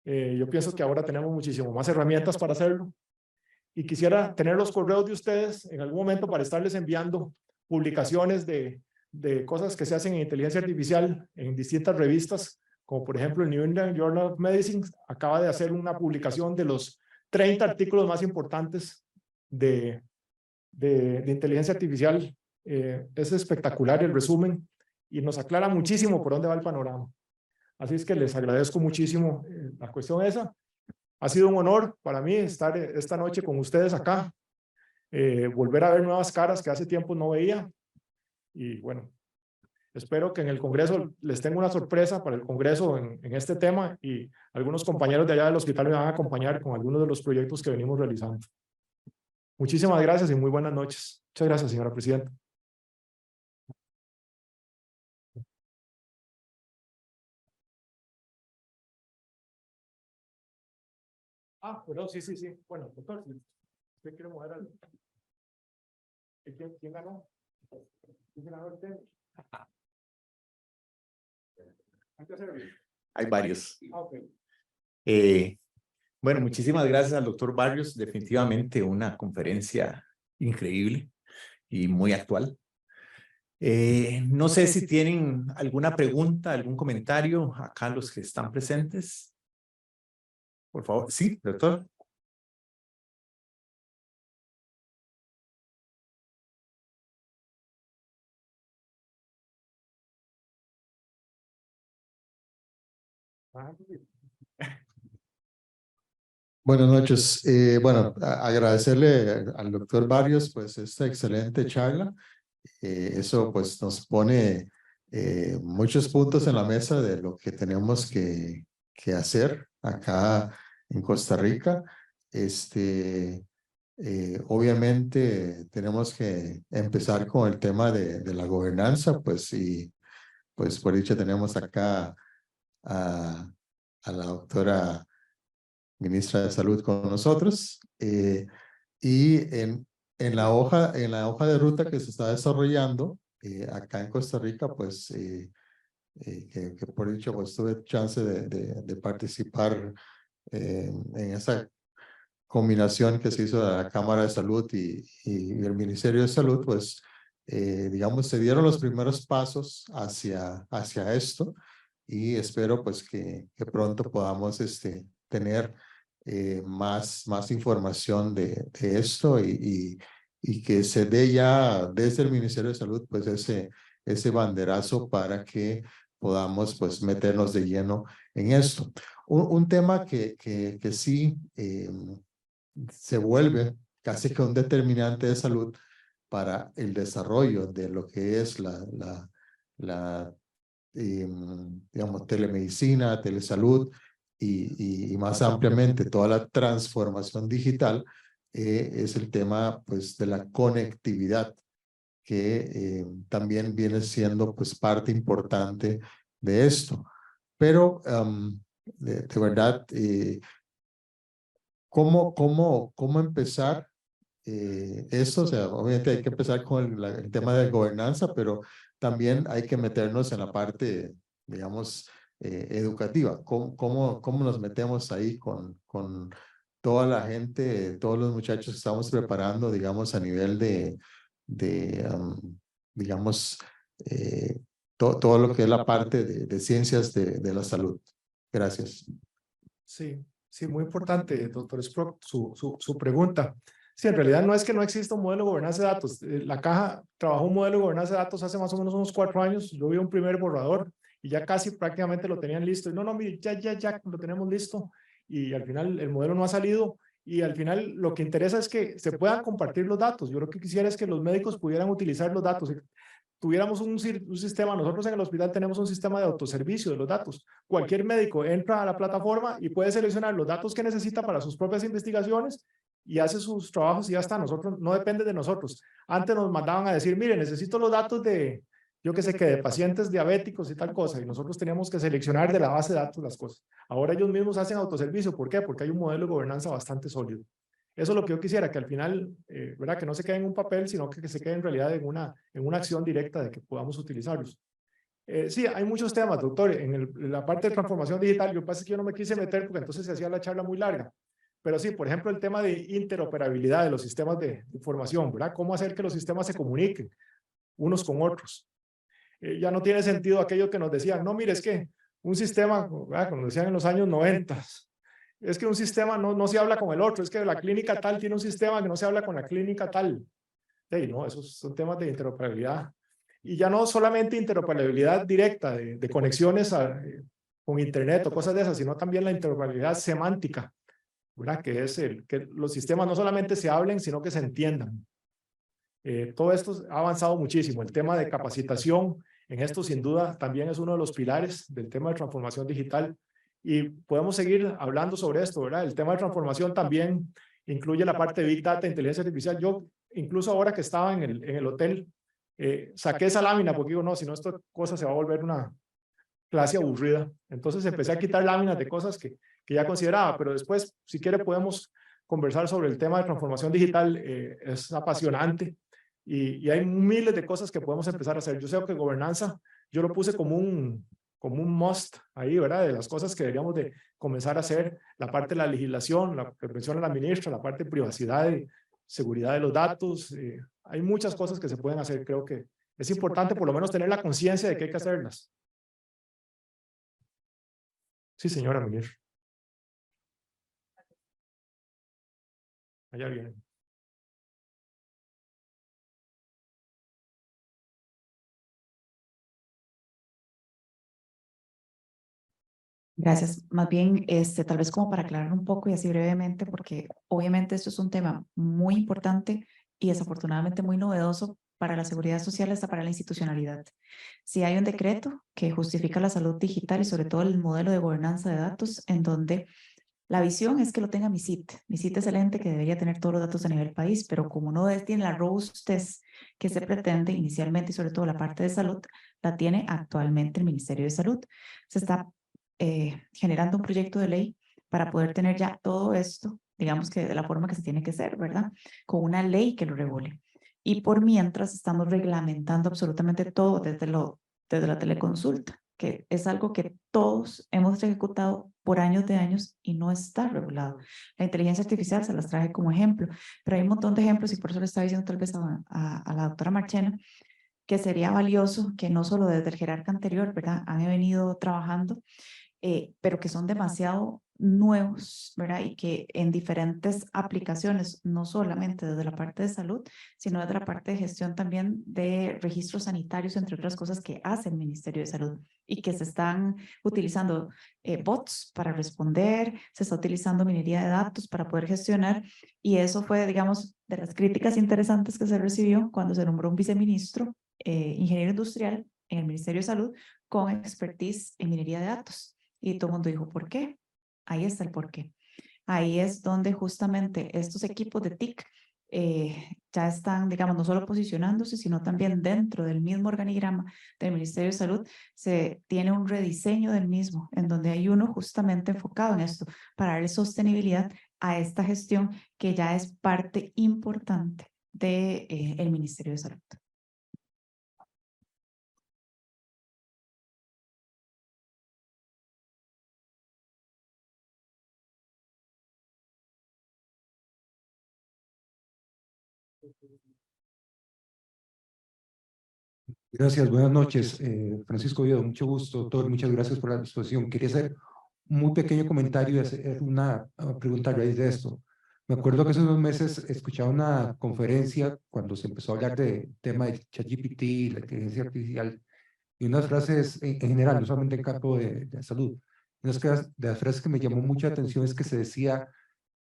Yo pienso que ahora tenemos muchísimo más herramientas para hacerlo. Y quisiera tener los correos de ustedes en algún momento para estarles enviando publicaciones de cosas que se hacen en inteligencia artificial en distintas revistas, como por ejemplo el New England Journal of Medicine acaba de hacer una publicación de los 30 artículos más importantes de inteligencia artificial. Es espectacular el resumen y nos aclara muchísimo por dónde va el panorama. Así es que les agradezco muchísimo la cuestión esa. Ha sido un honor para mí estar esta noche con ustedes acá, volver a ver nuevas caras que hace tiempo no veía. Y bueno, espero que en el Congreso les tenga una sorpresa para el Congreso en este tema, y algunos compañeros de allá del hospital me van a acompañar con algunos de los proyectos que venimos realizando. Muchísimas gracias y muy buenas noches. Muchas gracias, señora presidenta. Perdón, sí. Bueno, doctor, si usted quiere mover al... ¿Quién ganó? ¿Quién ganó el tema? Hay varios. Okay. Bueno, muchísimas gracias al doctor Barrios. Definitivamente una conferencia increíble y muy actual. No sé si tienen alguna pregunta, algún comentario acá los que están presentes. Por favor. Sí, doctor. Buenas noches. Bueno, agradecerle al doctor Barrios pues esta excelente charla. Eso pues nos pone muchos puntos en la mesa de lo que tenemos que hacer acá en Costa Rica. Obviamente tenemos que empezar con el tema de la gobernanza, pues, y pues por dicho tenemos acá a la doctora ministra de Salud con nosotros, y en la hoja de ruta que se está desarrollando acá en Costa Rica, pues que por dicho pues tuve chance de participar en esa combinación que se hizo de la Cámara de Salud y el Ministerio de Salud, pues digamos se dieron los primeros pasos hacia esto, y espero pues que pronto podamos tener más información de esto, y que se dé ya desde el Ministerio de Salud pues ese banderazo para que podamos pues meternos de lleno en esto. Un tema que sí se vuelve casi que un determinante de salud para el desarrollo de lo que es digamos, telemedicina, telesalud y más ampliamente toda la transformación digital, es el tema pues de la conectividad, que también viene siendo pues parte importante de esto. Pero de verdad, ¿cómo empezar esto? O sea, obviamente hay que empezar con el tema de gobernanza, pero también hay que meternos en la parte, digamos, educativa. ¿Cómo nos metemos ahí con toda la gente, todos los muchachos que estamos preparando, digamos, a nivel de digamos, todo lo que es la parte de ciencias de la salud. Gracias. Sí, sí, muy importante, doctor Sprock, su pregunta. Sí, en realidad no es que no exista un modelo de gobernanza de datos. La Caja trabajó un modelo de gobernanza de datos hace más o menos unos 4 años. Yo vi un primer borrador y ya casi prácticamente lo tenían listo. Y no, mire, ya lo tenemos listo. Y al final el modelo no ha salido. Y al final lo que interesa es que se puedan compartir los datos. Yo lo que quisiera es que los médicos pudieran utilizar los datos. Tuviéramos un sistema, nosotros en el hospital tenemos un sistema de autoservicio de los datos. Cualquier médico entra a la plataforma y puede seleccionar los datos que necesita para sus propias investigaciones y hace sus trabajos y ya está. Nosotros, no depende de nosotros. Antes nos mandaban a decir, mire, necesito los datos de, yo qué sé, que de pacientes diabéticos y tal cosa, y nosotros teníamos que seleccionar de la base de datos las cosas. Ahora ellos mismos hacen autoservicio. ¿Por qué? Porque hay un modelo de gobernanza bastante sólido. Eso es lo que yo quisiera, que al final, ¿verdad? Que no se quede en un papel, sino que se quede en realidad en una acción directa de que podamos utilizarlos. Sí, hay muchos temas, doctor. En la parte de transformación digital, yo pasa que yo no me quise meter porque entonces se hacía la charla muy larga. Pero sí, por ejemplo, el tema de interoperabilidad de los sistemas de información, ¿verdad? ¿Cómo hacer que los sistemas se comuniquen unos con otros? Ya no tiene sentido aquello que nos decían, no, mire, es que un sistema, ¿verdad? Como decían en los años 90, es que un sistema no se habla con el otro, es que la clínica tal tiene un sistema que no se habla con la clínica tal. Sí, no, esos son temas de interoperabilidad. Y ya no solamente interoperabilidad directa de conexiones con Internet o cosas de esas, sino también la interoperabilidad semántica, ¿verdad? Que es que los sistemas no solamente se hablen, sino que se entiendan. Todo esto ha avanzado muchísimo. El tema de capacitación en esto sin duda también es uno de los pilares del tema de transformación digital y podemos seguir hablando sobre esto, ¿verdad? El tema de transformación también incluye la parte de Big Data, inteligencia artificial. Yo incluso ahora que estaba en el hotel, saqué esa lámina porque digo, no, si no esta cosa se va a volver una clase aburrida. Entonces empecé a quitar láminas de cosas que ya consideraba, pero después, si quiere, podemos conversar sobre el tema de transformación digital. Es apasionante y hay miles de cosas que podemos empezar a hacer. Yo sé que gobernanza, yo lo puse como un must ahí, ¿verdad? De las cosas que deberíamos de comenzar a hacer, la parte de la legislación, la que menciona la ministra, la parte de privacidad y seguridad de los datos. Hay muchas cosas que se pueden hacer. Creo que es importante por lo menos tener la conciencia de que hay que hacerlas. Sí, señora Munir. Allá viene. Gracias. Más bien, tal vez como para aclarar un poco y así brevemente, porque obviamente esto es un tema muy importante y desafortunadamente muy novedoso para la seguridad social hasta para la institucionalidad. Si hay un decreto que justifica la salud digital y sobre todo el modelo de gobernanza de datos en donde la visión es que lo tenga MISIT. MISIT es el ente que debería tener todos los datos a nivel país, pero como no tiene la robustez que se pretende inicialmente y sobre todo la parte de salud, la tiene actualmente el Ministerio de Salud. Se está generando un proyecto de ley para poder tener ya todo esto, digamos que de la forma que se tiene que hacer, ¿verdad? Con una ley que lo regule. Y por mientras estamos reglamentando absolutamente todo desde la teleconsulta, que es algo que todos hemos ejecutado por años de años y no está regulado. La inteligencia artificial se las traje como ejemplo, pero hay un montón de ejemplos y por eso le estaba diciendo tal vez a la doctora Marchena que sería valioso que no solo desde el jerarca anterior, ¿verdad? Han venido trabajando, pero que son demasiado nuevos, ¿verdad? Y que en diferentes aplicaciones, no solamente desde la parte de salud, sino desde la parte de gestión también de registros sanitarios, entre otras cosas que hace el Ministerio de Salud y que se están utilizando bots para responder, se está utilizando minería de datos para poder gestionar y eso fue, digamos, de las críticas interesantes que se recibió cuando se nombró un viceministro, ingeniero industrial en el Ministerio de Salud con expertise en minería de datos. Y todo el mundo dijo, ¿por qué? Ahí está el por qué. Ahí es donde justamente estos equipos de TIC ya están, digamos, no solo posicionándose, sino también dentro del mismo organigrama del Ministerio de Salud, se tiene un rediseño del mismo, en donde hay uno justamente enfocado en esto, para darle sostenibilidad a esta gestión que ya es parte importante del Ministerio de Salud. Gracias, buenas noches. Francisco Oviedo, mucho gusto, doctor. Muchas gracias por la exposición. Quería hacer un muy pequeño comentario y hacer una pregunta a raíz de esto. Me acuerdo que hace unos meses escuchaba una conferencia cuando se empezó a hablar del tema de ChatGPT, la inteligencia artificial, y unas frases en general, no solamente en campo de salud. Una de las frases que me llamó mucha atención es que se decía,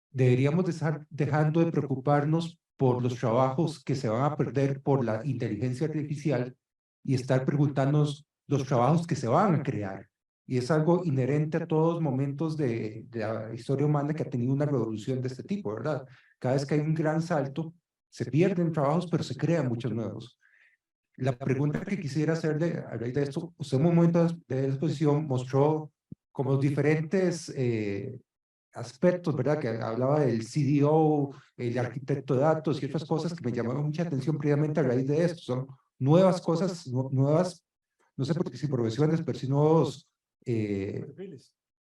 deberíamos de estar dejando de preocuparnos por los trabajos que se van a perder por la inteligencia artificial y estar preguntándonos los trabajos que se van a crear. Y es algo inherente a todos los momentos de la historia humana que ha tenido una revolución de este tipo, ¿verdad? Cada vez que hay un gran salto, se pierden trabajos, pero se crean muchos nuevos. La pregunta que quisiera hacerle a raíz de esto, usted en un momento de la exposición mostró como diferentes aspectos, ¿verdad? Que hablaba del CDO, el arquitecto de datos y otras cosas que me llamaron mucha atención previamente a raíz de esto. Son nuevas cosas, nuevas, no sé si profesiones, pero sí nuevos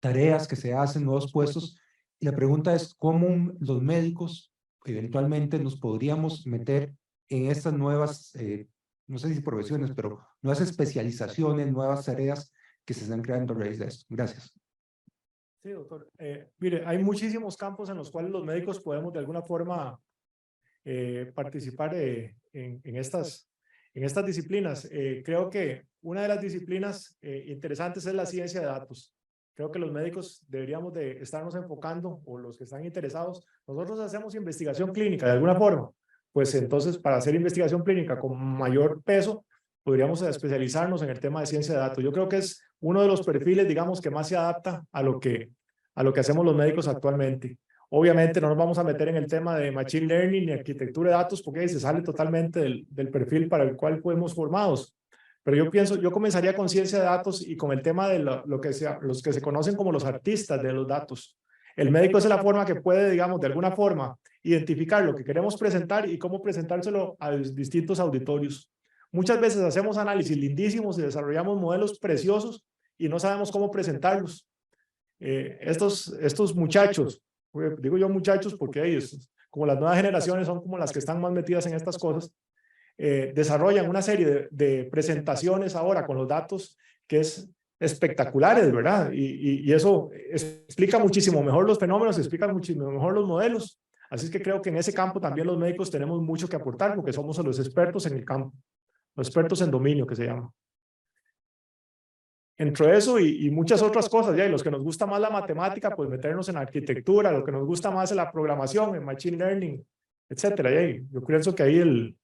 tareas que se hacen, nuevos puestos. Y la pregunta es, ¿cómo los médicos eventualmente nos podríamos meter en estas nuevas, no sé si profesiones, pero nuevas especializaciones, nuevas tareas que se están creando a raíz de esto? Gracias. Sí, doctor. Mire, hay muchísimos campos en los cuales los médicos podemos de alguna forma participar en estas disciplinas. Creo que una de las disciplinas interesantes es la ciencia de datos. Creo que los médicos deberíamos de estarnos enfocando, o los que están interesados, nosotros hacemos investigación clínica de alguna forma, pues entonces para hacer investigación clínica con mayor peso, podríamos especializarnos en el tema de ciencia de datos. Yo creo que es uno de los perfiles, digamos, que más se adapta a lo que hacemos los médicos actualmente. Obviamente no nos vamos a meter en el tema de Machine Learning ni arquitectura de datos porque ahí se sale totalmente del perfil para el cual fuimos formados. Pero yo comenzaría con ciencia de datos y con el tema de los que se conocen como los artistas de los datos. El médico es la forma que puede, digamos, de alguna forma identificar lo que queremos presentar y cómo presentárselo a distintos auditorios. Muchas veces hacemos análisis lindísimos y desarrollamos modelos preciosos y no sabemos cómo presentarlos. Estos muchachos, digo yo muchachos porque ellos, como las nuevas generaciones son como las que están más metidas en estas cosas, desarrollan una serie de presentaciones ahora con los datos que es espectaculares, ¿verdad? Y eso explica muchísimo mejor los fenómenos, explica muchísimo mejor los modelos. Así es que creo que en ese campo también los médicos tenemos mucho que aportar porque somos los expertos en el campo, los expertos en dominio que se llama. Entre eso y muchas otras cosas, ya, y los que nos gusta más la matemática, pues meternos en arquitectura, lo que nos gusta más es la programación, en machine learning, etcétera. Ya, yo pienso que ahí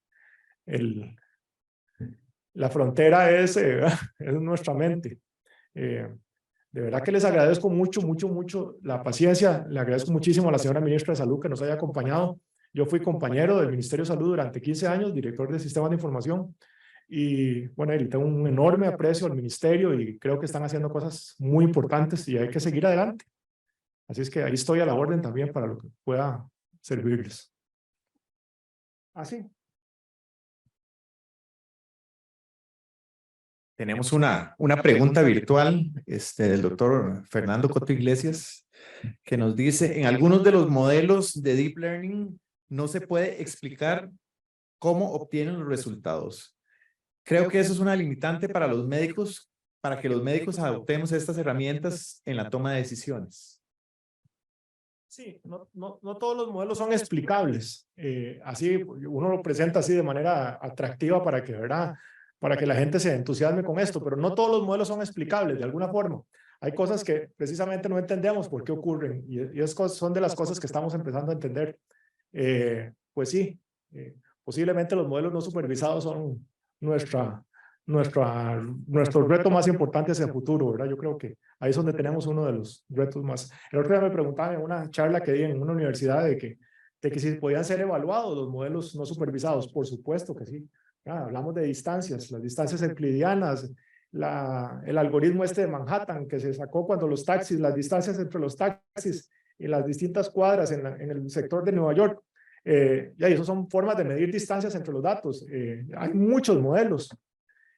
la frontera es nuestra mente. De verdad que les agradezco mucho la paciencia, le agradezco muchísimo a la señora ministra de Salud que nos haya acompañado. Yo fui compañero del Ministerio de Salud durante 15 años, director de Sistemas de Información. Y bueno, y tengo un enorme aprecio al ministerio y creo que están haciendo cosas muy importantes y hay que seguir adelante. Así es que ahí estoy a la orden también para lo que pueda servirles. Así. Tenemos una pregunta virtual del doctor Fernando Coto Iglesias que nos dice, en algunos de los modelos de Deep Learning no se puede explicar cómo obtienen los resultados. Creo que eso es una limitante para los médicos, para que los médicos adoptemos estas herramientas en la toma de decisiones. Sí, no todos los modelos son explicables. Así uno lo presenta así de manera atractiva para que, ¿verdad? Para que la gente se entusiasme con esto, pero no todos los modelos son explicables de alguna forma. Hay cosas que precisamente no entendemos por qué ocurren y esas son de las cosas que estamos empezando a entender. Pues sí, posiblemente los modelos no supervisados son nuestro reto más importante hacia el futuro, ¿verdad? Yo creo que ahí es donde tenemos uno de los retos más. El otro día me preguntaban en una charla que di en una universidad de que si podían ser evaluados los modelos no supervisados. Por supuesto que sí. Hablamos de distancias, las distancias euclidianas, el algoritmo de Manhattan que se sacó cuando los taxis, las distancias entre los taxis y las distintas cuadras en el sector de Nueva York. Ya, y eso son formas de medir distancias entre los datos. Hay muchos modelos,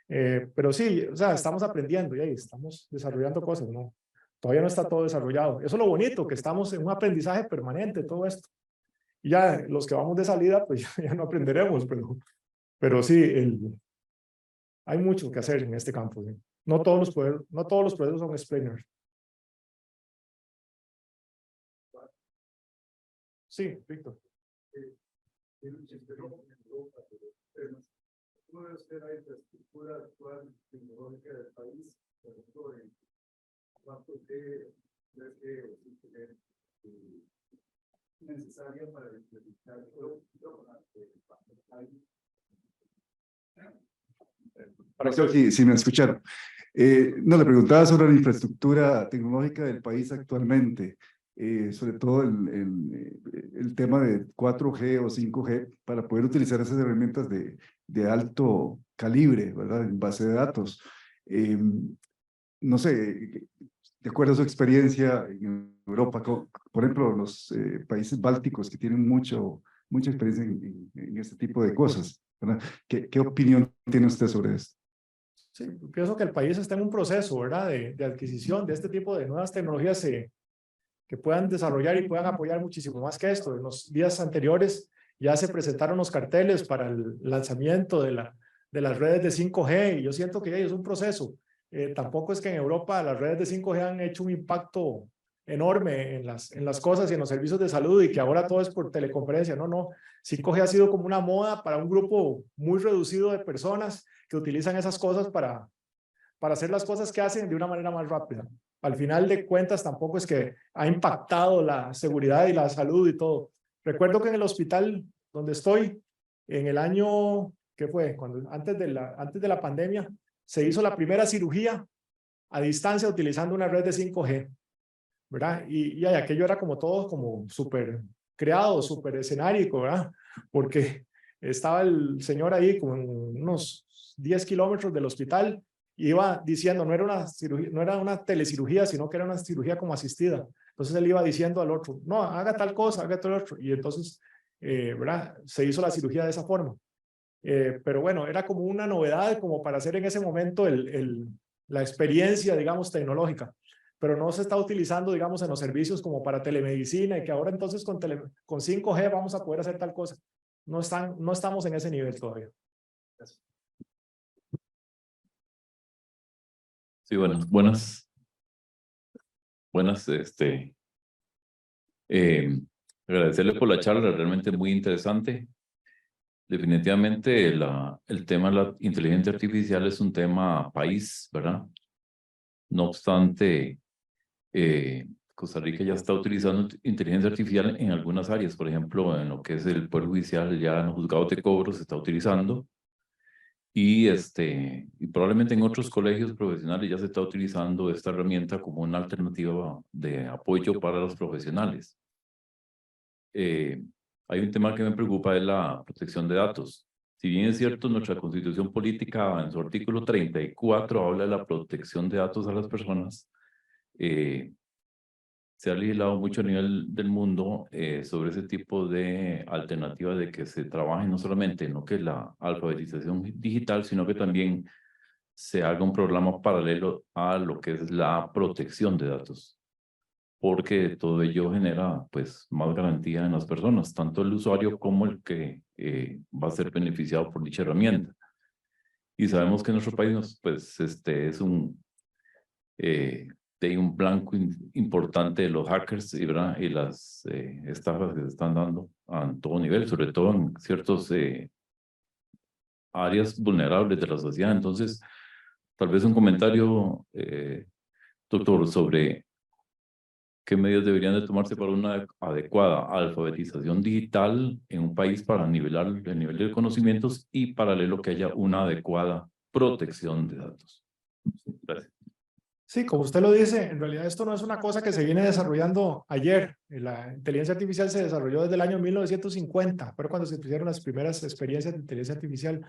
pero sí, o sea, estamos aprendiendo y estamos desarrollando cosas, ¿no? Todavía no está todo desarrollado. Eso es lo bonito, que estamos en un aprendizaje permanente, todo esto. Y ya los que vamos de salida, pues ya no aprenderemos, pero sí, hay mucho que hacer en este campo. ¿Sí? No todos los procesos son explainers. Sí, Víctor. ¿Cómo debe ser la infraestructura actual tecnológica del país? Por ejemplo, en cuanto que necesaria para implementar para eso, si me escucharon. No, le preguntaba sobre la infraestructura tecnológica del país actualmente, sobre todo el tema de 4G o 5G, para poder utilizar esas herramientas de alto calibre, ¿verdad? En base de datos. No sé, de acuerdo a su experiencia en Europa, por ejemplo, los países bálticos que tienen mucha experiencia en este tipo de cosas, ¿verdad? ¿Qué opinión tiene usted sobre esto? Sí, pienso que el país está en un proceso, ¿verdad? De adquisición de este tipo de nuevas tecnologías que puedan desarrollar y puedan apoyar muchísimo más que esto. En los días anteriores ya se presentaron los carteles para el lanzamiento de las redes de 5G y yo siento que es un proceso. Tampoco es que en Europa las redes de 5G han hecho un impacto enorme en las cosas y en los servicios de salud y que ahora todo es por teleconferencia. No. 5G ha sido como una moda para un grupo muy reducido de personas que utilizan esas cosas para hacer las cosas que hacen de una manera más rápida. Al final de cuentas tampoco es que ha impactado la seguridad y la salud y todo. Recuerdo que en el hospital donde estoy, en el año, ¿qué fue? Antes de la pandemia, se hizo la primera cirugía a distancia utilizando una red de 5G, ¿verdad? Y aquello era como todo como súper creado, súper escenárico, ¿verdad? Porque estaba el señor ahí como en unos 10 kilómetros del hospital y iba diciendo, no era una cirugía, no era una telecirugía, sino que era una cirugía como asistida. Entonces él iba diciendo al otro, no, haga tal cosa, haga tal otro. Y entonces, ¿verdad? Se hizo la cirugía de esa forma. Pero bueno, era como una novedad como para hacer en ese momento la experiencia, digamos, tecnológica. Pero no se está utilizando, digamos, en los servicios como para telemedicina y que ahora entonces con 5G vamos a poder hacer tal cosa. No estamos en ese nivel todavía. Gracias. Sí, buenas, agradecerle por la charla, realmente muy interesante. Definitivamente el tema de la inteligencia artificial es un tema país, ¿verdad? No obstante, Costa Rica ya está utilizando inteligencia artificial en algunas áreas, por ejemplo, en lo que es el Poder Judicial, ya en los juzgados de cobro se está utilizando. Y probablemente en otros colegios profesionales ya se está utilizando esta herramienta como una alternativa de apoyo para los profesionales. Hay un tema que me preocupa, es la protección de datos. Si bien es cierto, nuestra Constitución Política en su artículo 34 habla de la protección de datos a las personas, se ha legislado mucho a nivel del mundo sobre ese tipo de alternativas de que se trabaje no solamente en lo que es la alfabetización digital, sino que también se haga un programa paralelo a lo que es la protección de datos, porque todo ello genera pues más garantía en las personas, tanto el usuario como el que va a ser beneficiado por dicha herramienta. Y sabemos que en nuestro país pues es de un blanco importante de los hackers y las estafas que se están dando a todo nivel, sobre todo en ciertos áreas vulnerables de la sociedad. Entonces, tal vez un comentario, doctor, sobre qué medidas deberían de tomarse para una adecuada alfabetización digital en un país para nivelar el nivel de conocimientos y paralelo que haya una adecuada protección de datos. Gracias. Sí, como usted lo dice, en realidad esto no es una cosa que se viene desarrollando ayer. La inteligencia artificial se desarrolló desde el año 1950, pero cuando se hicieron las primeras experiencias de inteligencia artificial.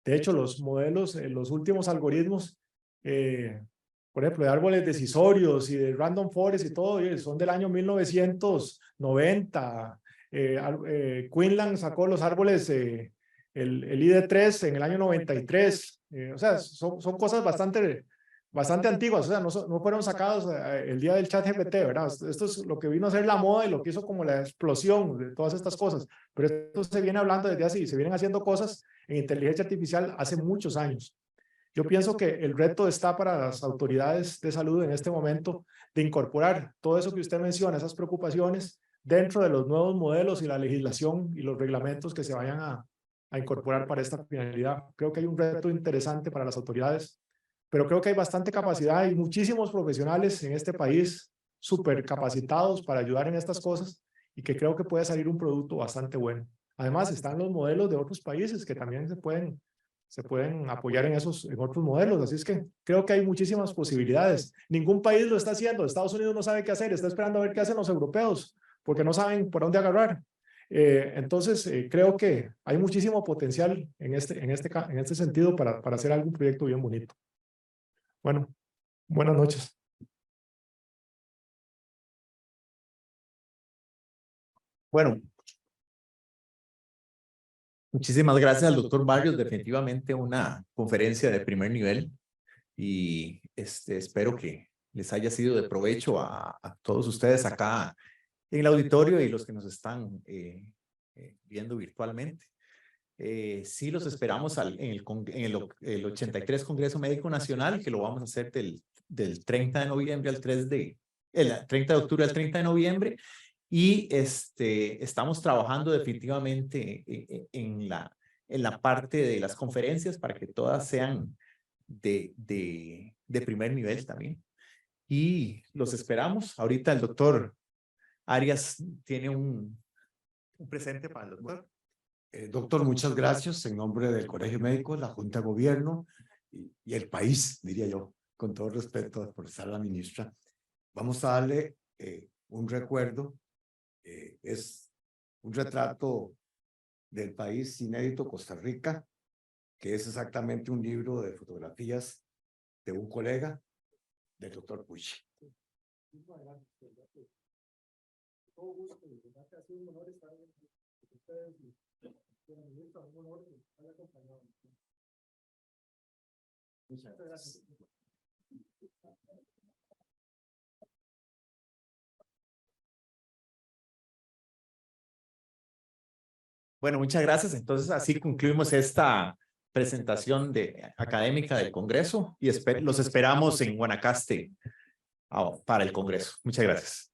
De hecho, los modelos, los últimos algoritmos, por ejemplo, de árboles decisorios y de random forest y todo, son del año 1990. Quinlan sacó los árboles, el ID3 en el año 93. O sea, son cosas bastante antiguas, o sea, no fueron sacados el día del ChatGPT, ¿verdad? Esto es lo que vino a ser la moda y lo que hizo como la explosión de todas estas cosas, pero esto se viene hablando desde así, se vienen haciendo cosas en inteligencia artificial hace muchos años. Yo pienso que el reto está para las autoridades de salud en este momento de incorporar todo eso que usted menciona, esas preocupaciones, dentro de los nuevos modelos y la legislación y los reglamentos que se vayan a incorporar para esta finalidad. Creo que hay un reto interesante para las autoridades, pero creo que hay bastante capacidad y muchísimos profesionales en este país súper capacitados para ayudar en estas cosas y que creo que puede salir un producto bastante bueno. Además, están los modelos de otros países que también se pueden apoyar en otros modelos, así es que creo que hay muchísimas posibilidades. Ningún país lo está haciendo, Estados Unidos no sabe qué hacer, está esperando a ver qué hacen los europeos, porque no saben por dónde agarrar. Entonces, creo que hay muchísimo potencial en este sentido para hacer algún proyecto bien bonito. Bueno, buenas noches. Bueno, muchísimas gracias al doctor Barrios, definitivamente una conferencia de primer nivel y espero que les haya sido de provecho a todos ustedes acá en el auditorio y los que nos están viendo virtualmente. Sí los esperamos en el 83 Congreso Médico Nacional, que lo vamos a hacer del 30 de noviembre al 30 de octubre al 30 de noviembre. Y estamos trabajando definitivamente en la parte de las conferencias para que todas sean de primer nivel también. Y los esperamos. Ahorita el doctor Arias tiene un presente para el doctor. Doctor, muchas gracias en nombre del Colegio Médico, la Junta de Gobierno y el país, diría yo, con todo respeto por estar la ministra. Vamos a darle un recuerdo. Es un retrato del país inédito, Costa Rica, que es exactamente un libro de fotografías de un colega, del doctor Pucci. Muchas gracias. Bueno, muchas gracias. Entonces, así concluimos esta presentación académica del Congreso y los esperamos en Guanacaste para el Congreso. Muchas gracias.